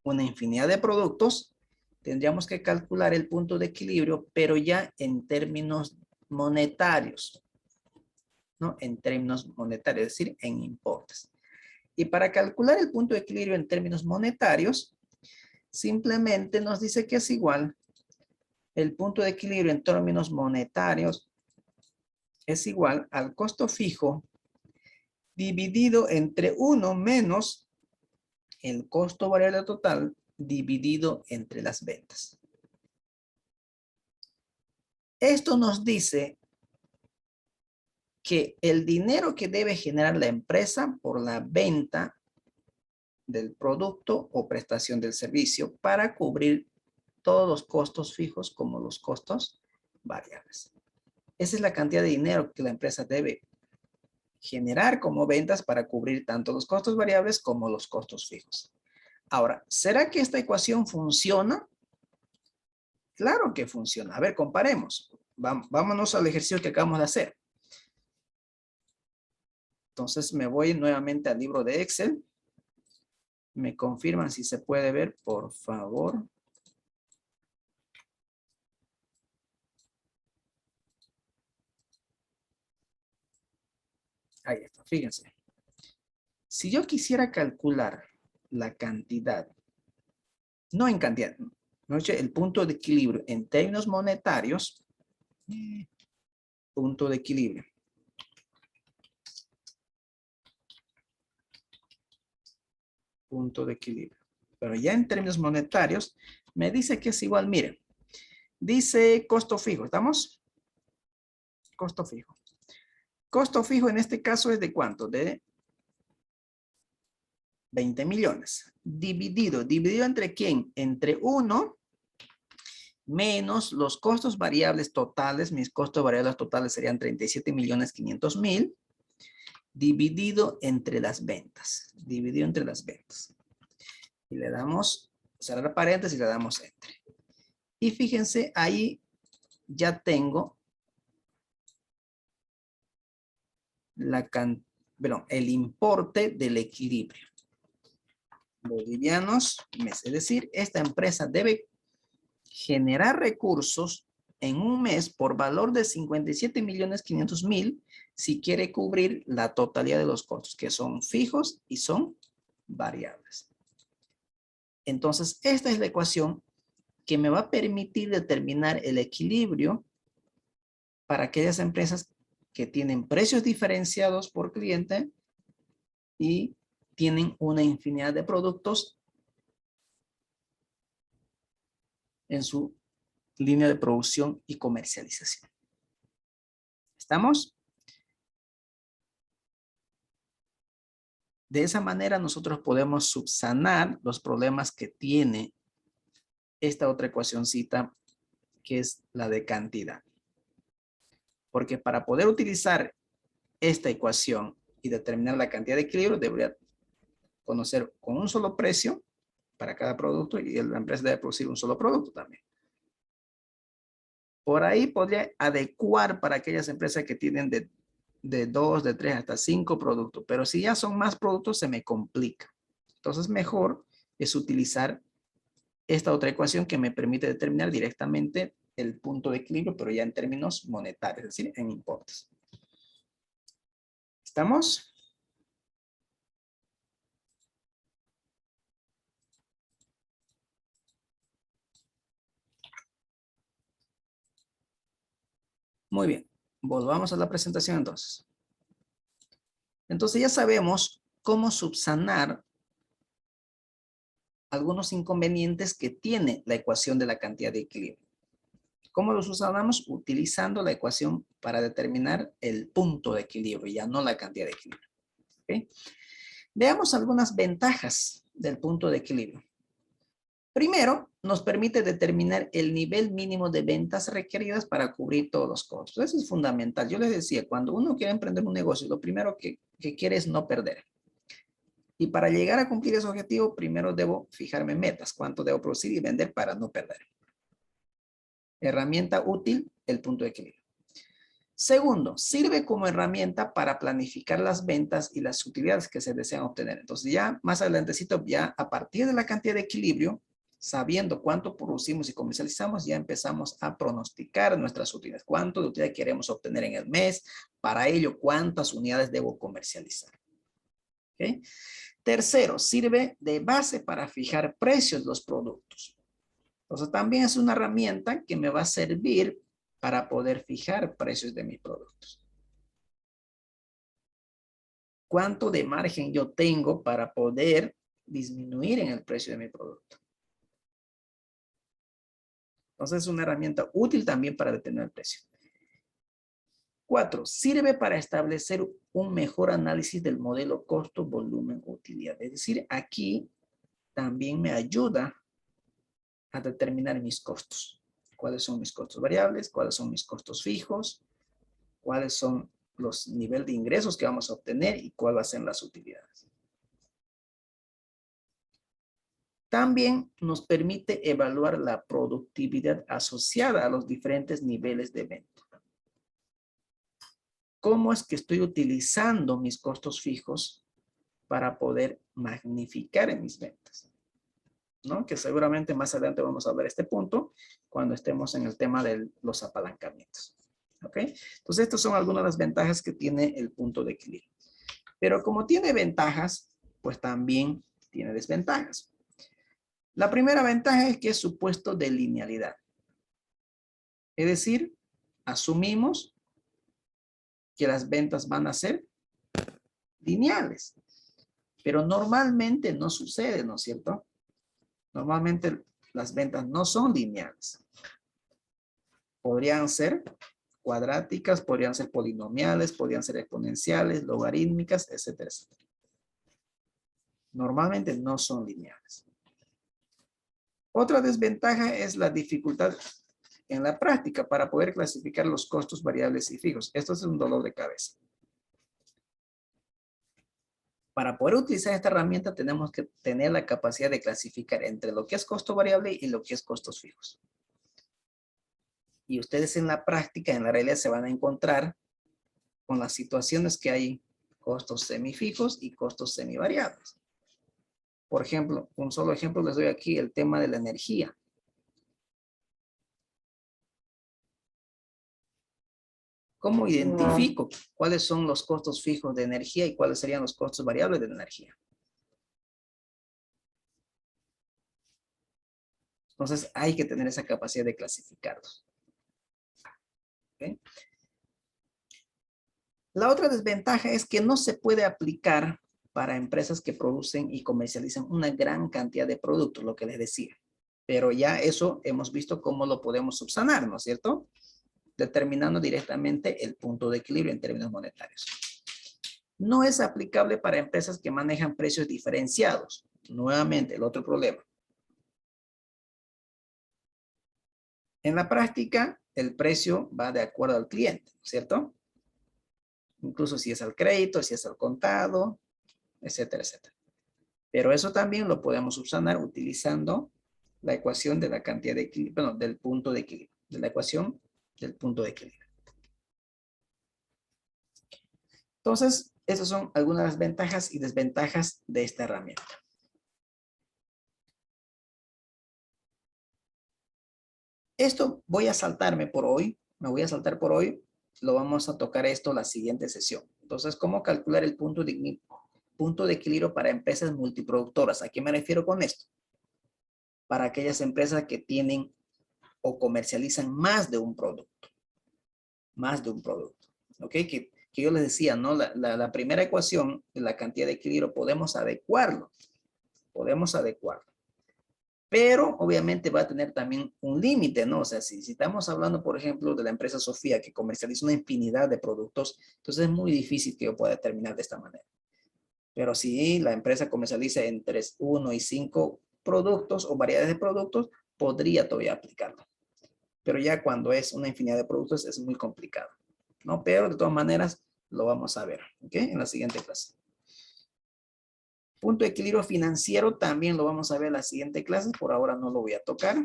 una infinidad de productos, tendríamos que calcular el punto de equilibrio, pero ya en términos monetarios, ¿no? En términos monetarios, es decir, en importes. Y para calcular el punto de equilibrio en términos monetarios, simplemente nos dice que es igual el punto de equilibrio en términos monetarios es igual al costo fijo dividido entre 1 menos el costo variable total dividido entre las ventas. Esto nos dice que el dinero que debe generar la empresa por la venta del producto o prestación del servicio para cubrir todos los costos fijos como los costos variables. Esa es la cantidad de dinero que la empresa debe generar como ventas para cubrir tanto los costos variables como los costos fijos. Ahora, ¿será que esta ecuación funciona? Claro que funciona. A ver, comparemos. Vámonos al ejercicio que acabamos de hacer. Entonces me voy nuevamente al libro de Excel. ¿Me confirman si se puede ver, por favor? Ahí está, fíjense. Si yo quisiera calcular la cantidad, no en cantidad, ¿no? El punto de equilibrio en términos monetarios, punto de equilibrio. Punto de equilibrio. Pero ya en términos monetarios, me dice que es igual, miren, dice costo fijo, ¿estamos? Costo fijo. Costo fijo en este caso es de ¿cuánto? De 20 millones. Dividido entre ¿quién? Entre 1 menos los costos variables totales. Mis costos variables totales serían 37.500.000. Dividido entre las ventas. Dividido entre las ventas. Y le damos, cerrar paréntesis y le damos entre. Y fíjense, ahí ya tengo el importe del equilibrio. Bolivianos, es decir, esta empresa debe generar recursos en un mes por valor de 57.500.000 si quiere cubrir la totalidad de los costos, que son fijos y son variables. Entonces, esta es la ecuación que me va a permitir determinar el equilibrio para aquellas empresas que tienen precios diferenciados por cliente y tienen una infinidad de productos en su línea de producción y comercialización. ¿Estamos? De esa manera nosotros podemos subsanar los problemas que tiene esta otra ecuacioncita, que es la de cantidad. Porque para poder utilizar esta ecuación y determinar la cantidad de equilibrio, debería conocer con un solo precio para cada producto y la empresa debe producir un solo producto también. Por ahí podría adecuar para aquellas empresas que tienen de 2, de 3 hasta 5 productos, pero si ya son más productos se me complica. Entonces mejor es utilizar esta otra ecuación que me permite determinar directamente el punto de equilibrio, pero ya en términos monetarios, es decir, en importes. ¿Estamos? Muy bien. Volvamos a la presentación entonces. Entonces ya sabemos cómo subsanar algunos inconvenientes que tiene la ecuación de la cantidad de equilibrio. ¿Cómo los subsanamos? Utilizando la ecuación para determinar el punto de equilibrio, ya no la cantidad de equilibrio. ¿Okay? Veamos algunas ventajas del punto de equilibrio. Primero, nos permite determinar el nivel mínimo de ventas requeridas para cubrir todos los costos. Eso es fundamental. Yo les decía, cuando uno quiere emprender un negocio, lo primero que quiere es no perder. Y para llegar a cumplir ese objetivo, primero debo fijarme metas. ¿Cuánto debo producir y vender para no perder? Herramienta útil, el punto de equilibrio. Segundo, sirve como herramienta para planificar las ventas y las utilidades que se desean obtener. Entonces ya más adelantecito, ya a partir de la cantidad de equilibrio, sabiendo cuánto producimos y comercializamos, ya empezamos a pronosticar nuestras utilidades. ¿Cuánto de utilidad queremos obtener en el mes? Para ello, ¿cuántas unidades debo comercializar? ¿Okay? Tercero, sirve de base para fijar precios de los productos. Entonces también es una herramienta que me va a servir para poder fijar precios de mis productos. ¿Cuánto de margen yo tengo para poder disminuir en el precio de mi producto? Entonces es una herramienta útil también para determinar el precio. 4. Sirve para establecer un mejor análisis del modelo costo, volumen, utilidad. Es decir, aquí también me ayuda a determinar mis costos. ¿Cuáles son mis costos variables? ¿Cuáles son mis costos fijos? ¿Cuáles son los niveles de ingresos que vamos a obtener? ¿Y cuáles van a ser las utilidades? También nos permite evaluar la productividad asociada a los diferentes niveles de venta. ¿Cómo es que estoy utilizando mis costos fijos para poder magnificar en mis ventas? ¿No? Que seguramente más adelante vamos a ver este punto cuando estemos en el tema de los apalancamientos. ¿Ok? Entonces, estas son algunas de las ventajas que tiene el punto de equilibrio. Pero como tiene ventajas, pues también tiene desventajas. La primera ventaja es que es supuesto de linealidad. Es decir, asumimos que las ventas van a ser lineales. Pero normalmente no sucede, ¿no es cierto? Normalmente las ventas no son lineales. Podrían ser cuadráticas, podrían ser polinomiales, podrían ser exponenciales, logarítmicas, etcétera, etcétera. Normalmente no son lineales. Otra desventaja es la dificultad en la práctica para poder clasificar los costos variables y fijos. Esto es un dolor de cabeza. Para poder utilizar esta herramienta tenemos que tener la capacidad de clasificar entre lo que es costo variable y lo que es costos fijos. Y ustedes en la práctica, en la realidad, se van a encontrar con las situaciones que hay costos semifijos y costos semivariables. Por ejemplo, un solo ejemplo les doy aquí, el tema de la energía. ¿Cómo identifico cuáles son los costos fijos de energía y cuáles serían los costos variables de energía? Entonces hay que tener esa capacidad de clasificarlos. ¿Okay? La otra desventaja es que no se puede aplicar para empresas que producen y comercializan una gran cantidad de productos, lo que les decía. Pero ya eso hemos visto cómo lo podemos subsanar, ¿no es cierto? Determinando directamente el punto de equilibrio en términos monetarios. No es aplicable para empresas que manejan precios diferenciados. Nuevamente, el otro problema. En la práctica, el precio va de acuerdo al cliente, ¿cierto? Incluso si es al crédito, si es al contado, etcétera, etcétera. Pero eso también lo podemos subsanar utilizando la ecuación de la cantidad de equilibrio, bueno, del punto de equilibrio, de la ecuación del punto de equilibrio. Entonces, esas son algunas de las ventajas y desventajas de esta herramienta. Esto voy a saltarme por hoy, me voy a saltar por hoy, lo vamos a tocar esto la siguiente sesión. Entonces, ¿cómo calcular el punto de equilibrio para empresas multiproductoras? ¿A qué me refiero con esto? Para aquellas empresas que tienen o comercializan más de un producto. Más de un producto. ¿Ok? Que yo les decía, ¿no? La primera ecuación de la cantidad de equilibrio podemos adecuarlo. Podemos adecuarlo. Pero obviamente va a tener también un límite, ¿no? O sea, si estamos hablando, por ejemplo, de la empresa Sofía que comercializa una infinidad de productos, entonces es muy difícil que yo pueda determinar de esta manera. Pero si la empresa comercializa entre 1 y 5 productos o variedades de productos, podría todavía aplicarlo. Pero ya cuando es una infinidad de productos es muy complicado, ¿no? Pero de todas maneras lo vamos a ver, ¿ok? En la siguiente clase. Punto de equilibrio financiero también lo vamos a ver en la siguiente clase. Por ahora no lo voy a tocar.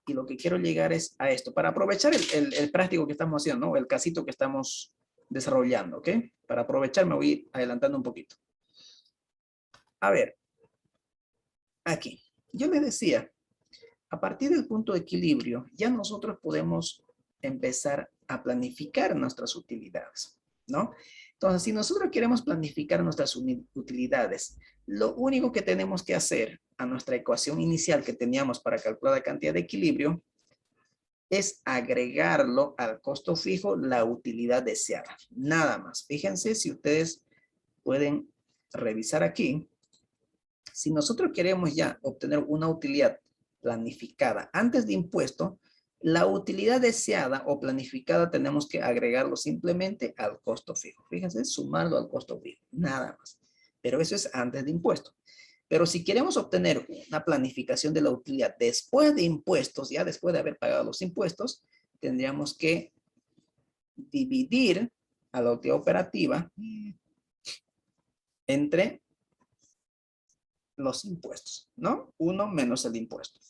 Y lo que quiero llegar es a esto. Para aprovechar el práctico que estamos haciendo, ¿no? El casito que estamos desarrollando, ¿ok? Para aprovechar me voy a ir adelantando un poquito. A ver. Aquí. Yo les decía, a partir del punto de equilibrio, ya nosotros podemos empezar a planificar nuestras utilidades. ¿no? Entonces, si nosotros queremos planificar nuestras utilidades, lo único que tenemos que hacer a nuestra ecuación inicial que teníamos para calcular la cantidad de equilibrio es agregarlo al costo fijo la utilidad deseada. Nada más. Fíjense si ustedes pueden revisar aquí. Si nosotros queremos ya obtener una utilidad planificada antes de impuesto, la utilidad deseada o planificada tenemos que agregarlo simplemente al costo fijo. Fíjense, sumarlo al costo fijo, nada más. Pero eso es antes de impuesto. Pero si queremos obtener una planificación de la utilidad después de impuestos, ya después de haber pagado los impuestos, tendríamos que dividir a la utilidad operativa entre los impuestos, ¿no? 1 menos el impuesto.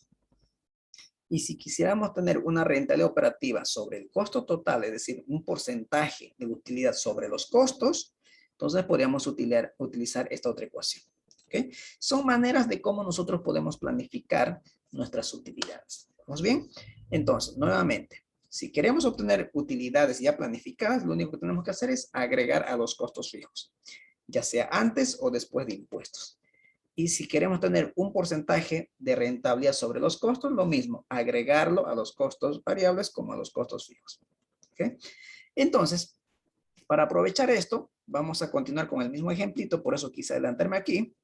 Y si quisiéramos tener una rentabilidad operativa sobre el costo total, es decir, un porcentaje de utilidad sobre los costos, entonces podríamos utilizar esta otra ecuación. ¿Okay? Son maneras de cómo nosotros podemos planificar nuestras utilidades. ¿Vamos bien? Entonces, nuevamente, si queremos obtener utilidades ya planificadas, lo único que tenemos que hacer es agregar a los costos fijos, ya sea antes o después de impuestos. Y si queremos tener un porcentaje de rentabilidad sobre los costos, lo mismo, agregarlo a los costos variables como a los costos fijos. ¿Okay? Entonces, para aprovechar esto, vamos a continuar con el mismo ejemplito, por eso quise adelantarme aquí.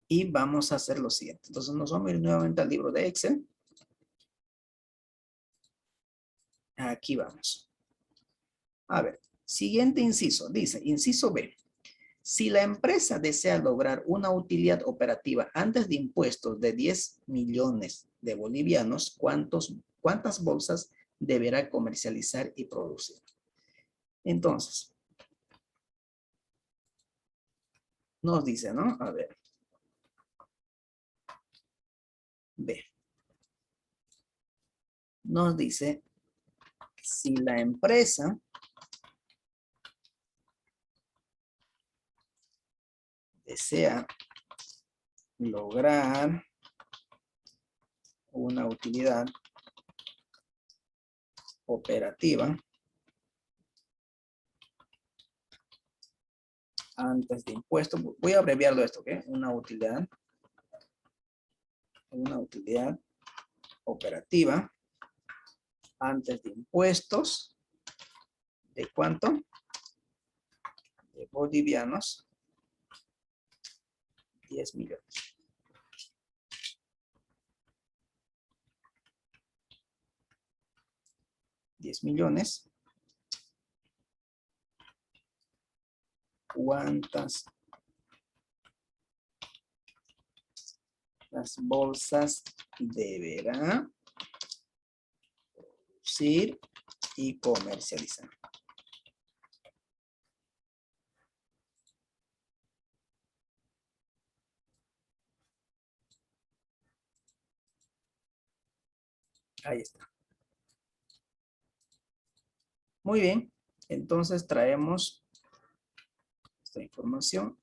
Y vamos a hacer lo siguiente. Entonces nos vamos a ir nuevamente al libro de Excel. Aquí vamos. A ver, siguiente inciso. Dice, inciso B. Si la empresa desea lograr una utilidad operativa antes de impuestos de 10 millones de bolivianos, ¿cuántas bolsas deberá comercializar y producir? Entonces, nos dice, ¿no? A ver. B. Nos dice, si la empresa desea lograr una utilidad operativa antes de impuestos, voy a abreviarlo esto, ¿ok? Una utilidad operativa antes de impuestos, ¿de cuánto? De bolivianos, 10 millones. ¿Cuántas las bolsas deberá producir y comercializar? Ahí está. Muy bien. Entonces traemos esta información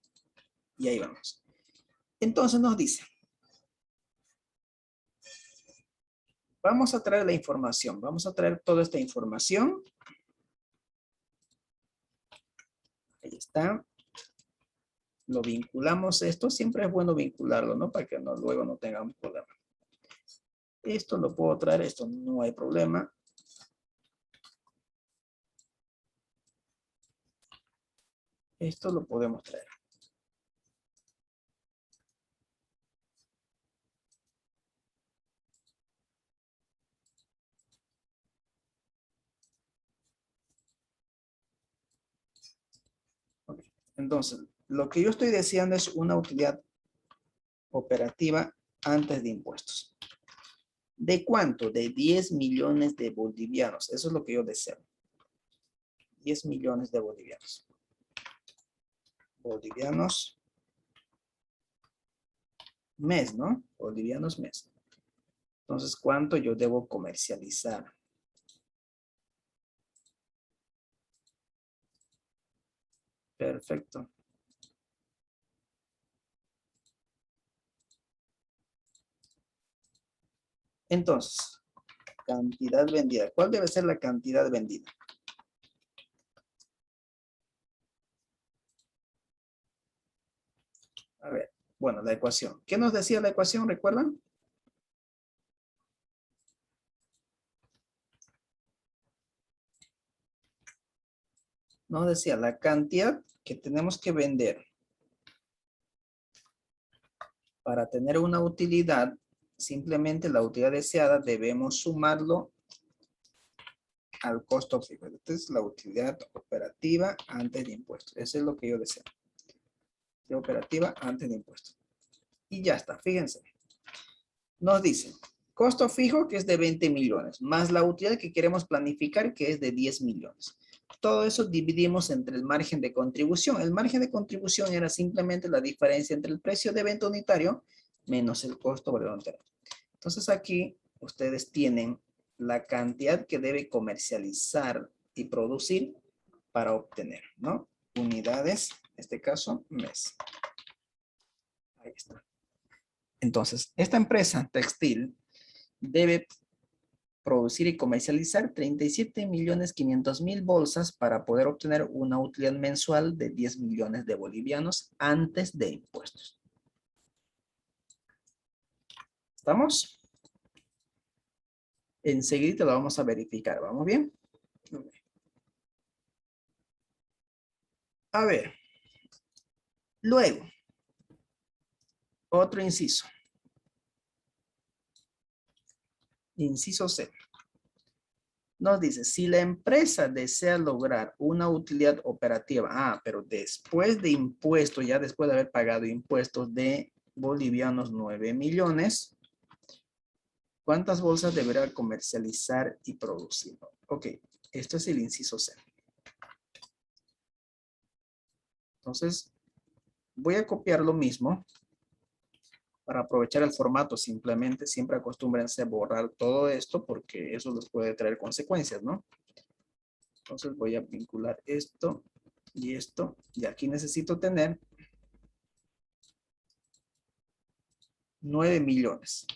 y ahí vamos. Entonces nos dice, vamos a traer la información, vamos a traer toda esta información. Ahí está. Lo vinculamos esto, siempre es bueno vincularlo, ¿no? Para que luego no tengamos problema. Esto lo puedo traer, esto no hay problema. Esto lo podemos traer. Okay. Entonces, lo que yo estoy deseando es una utilidad operativa antes de impuestos. ¿De cuánto? De 10 millones de bolivianos. Eso es lo que yo deseo. 10 millones de bolivianos. Bolivianos mes, ¿no? Bolivianos mes. Entonces, ¿cuánto yo debo comercializar? Perfecto. Entonces, cantidad vendida. ¿Cuál debe ser la cantidad vendida? A ver, bueno, la ecuación. ¿Qué nos decía la ecuación? ¿Recuerdan? Nos decía la cantidad que tenemos que vender para tener una utilidad. Simplemente la utilidad deseada debemos sumarlo al costo fijo. Esta es la utilidad operativa antes de impuestos. Eso es lo que yo deseo. De operativa antes de impuestos. Y ya está, fíjense. Nos dice, costo fijo que es de 20 millones, más la utilidad que queremos planificar que es de 10 millones. Todo eso dividimos entre el margen de contribución. El margen de contribución era simplemente la diferencia entre el precio de venta unitario menos el costo voluntario. Entonces aquí ustedes tienen la cantidad que debe comercializar y producir para obtener, ¿no? Unidades, en este caso, mes. Ahí está. Entonces, esta empresa textil debe producir y comercializar 37.500.000 bolsas para poder obtener una utilidad mensual de 10 millones de bolivianos antes de impuestos. ¿Estamos? Enseguida lo vamos a verificar. ¿Vamos bien? A ver. Luego, otro inciso. Inciso C. Nos dice, si la empresa desea lograr una utilidad operativa, pero después de impuestos, ya después de haber pagado impuestos de bolivianos 9 millones, ¿cuántas bolsas deberá comercializar y producir? Ok, esto es el inciso C. Entonces, voy a copiar lo mismo para aprovechar el formato. Simplemente, siempre acostúmbrense a borrar todo esto porque eso les puede traer consecuencias, ¿no? Entonces voy a vincular esto y esto. Y aquí necesito tener 9 millones.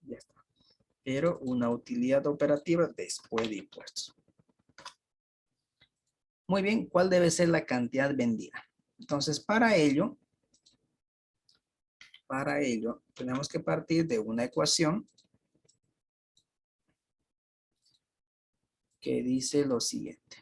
Ya está. Pero una utilidad operativa después de impuestos. Muy bien, ¿cuál debe ser la cantidad vendida? Entonces, para ello, tenemos que partir de una ecuación que dice lo siguiente.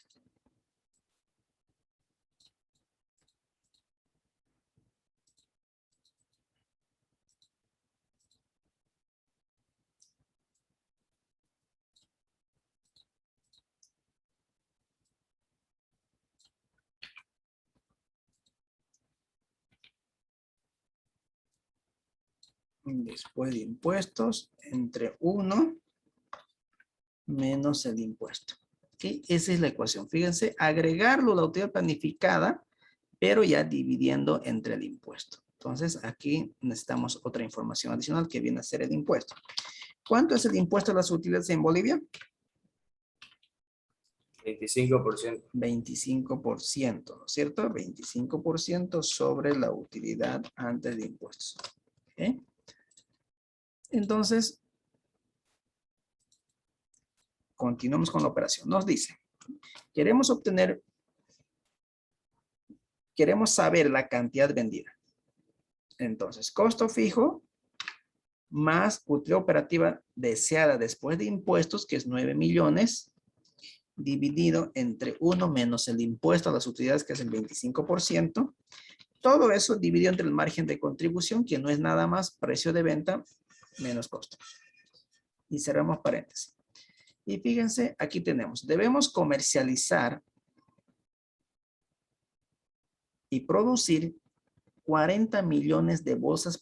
Después de impuestos, entre 1 menos el impuesto. ¿Okay? Esa es la ecuación. Fíjense, agregarlo a la utilidad planificada, pero ya dividiendo entre el impuesto. Entonces, aquí necesitamos otra información adicional que viene a ser el impuesto. ¿Cuánto es el impuesto a las utilidades en Bolivia? 25%. 25%, ¿no es cierto? 25% sobre la utilidad antes de impuestos. ¿Okay? Entonces, continuamos con la operación. Nos dice, queremos saber la cantidad vendida. Entonces, costo fijo más utilidad operativa deseada después de impuestos, que es 9 millones, dividido entre 1 menos el impuesto a las utilidades, que es el 25%. Todo eso dividido entre el margen de contribución, que no es nada más precio de venta menos costo. Y cerramos paréntesis. Y fíjense, aquí tenemos, debemos comercializar y producir 40 millones de bolsas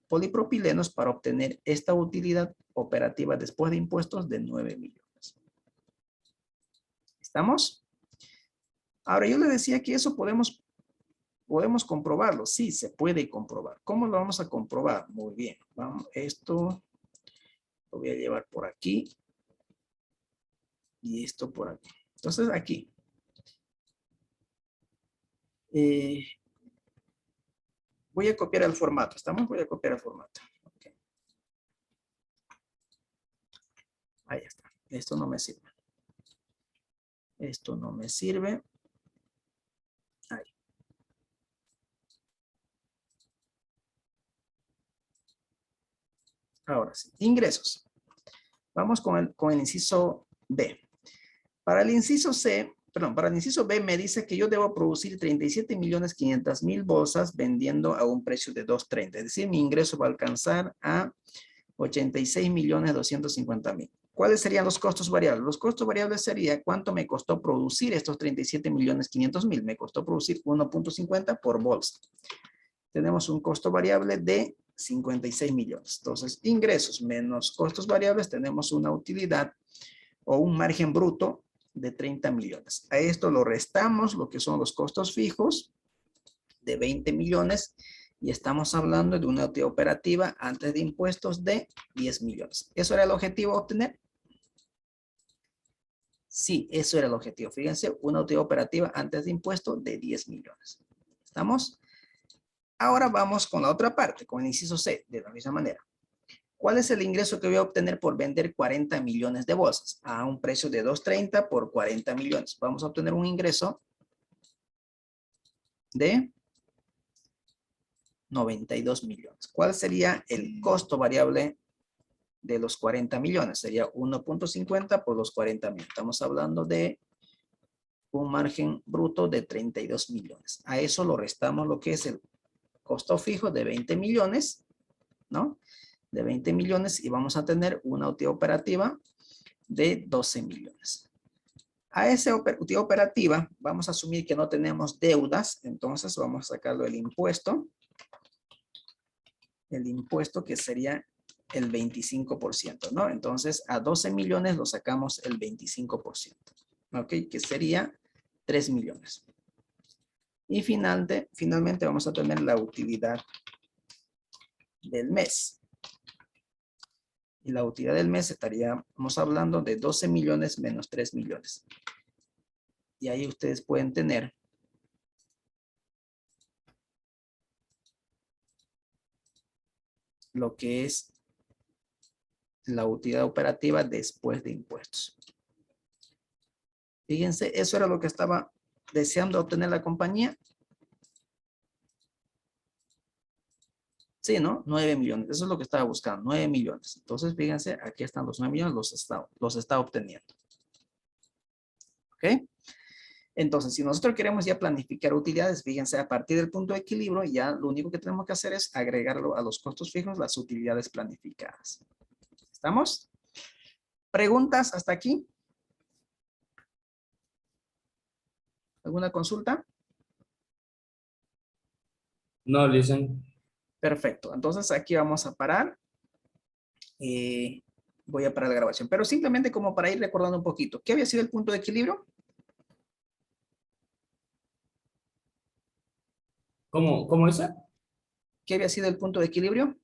polipropilenos para obtener esta utilidad operativa después de impuestos de 9 millones. ¿Estamos? Ahora yo le decía que eso podemos comprobarlo. Sí, se puede comprobar. ¿Cómo lo vamos a comprobar? Muy bien. Vamos, esto lo voy a llevar por aquí. Y esto por aquí. Entonces aquí. Voy a copiar el formato. ¿Estamos? Voy a copiar el formato. Okay. Ahí está. Esto no me sirve. Esto no me sirve. Ahí. Ahora sí, ingresos. Vamos con el inciso B. Para el inciso C, perdón, para el inciso B me dice que yo debo producir 37.500.000 bolsas vendiendo a un precio de 2.30. Es decir, mi ingreso va a alcanzar a 86.250.000. ¿Cuáles serían los costos variables? Los costos variables sería cuánto me costó producir estos 37.500.000. Me costó producir 1.50 por bolsa. Tenemos un costo variable de 56 millones. Entonces, ingresos menos costos variables, tenemos una utilidad o un margen bruto de 30 millones. A esto lo restamos lo que son los costos fijos de 20 millones y estamos hablando de una utilidad operativa antes de impuestos de 10 millones. ¿Eso era el objetivo a obtener? Sí, eso era el objetivo. Fíjense, una utilidad operativa antes de impuestos de 10 millones. ¿Estamos? Ahora vamos con la otra parte, con el inciso C, de la misma manera. ¿Cuál es el ingreso que voy a obtener por vender 40 millones de bolsas? A un precio de 2.30 por 40 millones. Vamos a obtener un ingreso de 92 millones. ¿Cuál sería el costo variable de los 40 millones? Sería 1.50 por los 40 millones. Estamos hablando de un margen bruto de 32 millones. A eso lo restamos lo que es el costo fijo de 20 millones, ¿no? De 20 millones y vamos a tener una utilidad operativa de 12 millones. A esa utilidad operativa vamos a asumir que no tenemos deudas, entonces vamos a sacarlo del impuesto. El impuesto que sería el 25%, ¿no? Entonces a 12 millones lo sacamos el 25%, ¿ok? Que sería 3 millones. Y finalmente vamos a tener la utilidad del mes. Y la utilidad del mes estaríamos hablando de 12 millones menos 3 millones. Y ahí ustedes pueden tener lo que es la utilidad operativa después de impuestos. Fíjense, eso era lo que estaba deseando obtener la compañía. Sí, ¿no? 9 millones. Eso es lo que estaba buscando, 9 millones. Entonces, fíjense, aquí están los 9 millones, los está obteniendo. ¿Ok? Entonces, si nosotros queremos ya planificar utilidades, fíjense, a partir del punto de equilibrio, ya lo único que tenemos que hacer es agregarlo a los costos fijos, las utilidades planificadas. ¿Estamos? ¿Preguntas hasta aquí? ¿Alguna consulta? No, listen. Perfecto. Entonces aquí vamos a parar. Voy a parar la grabación. Pero simplemente como para ir recordando un poquito. ¿Qué había sido el punto de equilibrio? ¿Cómo es? ¿Qué había sido el punto de equilibrio?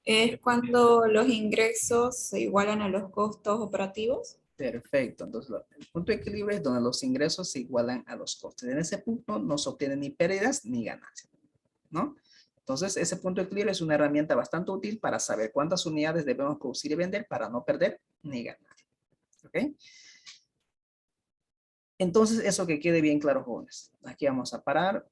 Es cuando los ingresos se igualan a los costos operativos. Perfecto. Entonces, el punto de equilibrio es donde los ingresos se igualan a los costes. En ese punto no se obtienen ni pérdidas ni ganancias, ¿no? Entonces, ese punto de equilibrio es una herramienta bastante útil para saber cuántas unidades debemos producir y vender para no perder ni ganar. ¿Ok? Entonces, eso que quede bien claro, jóvenes. Aquí vamos a parar.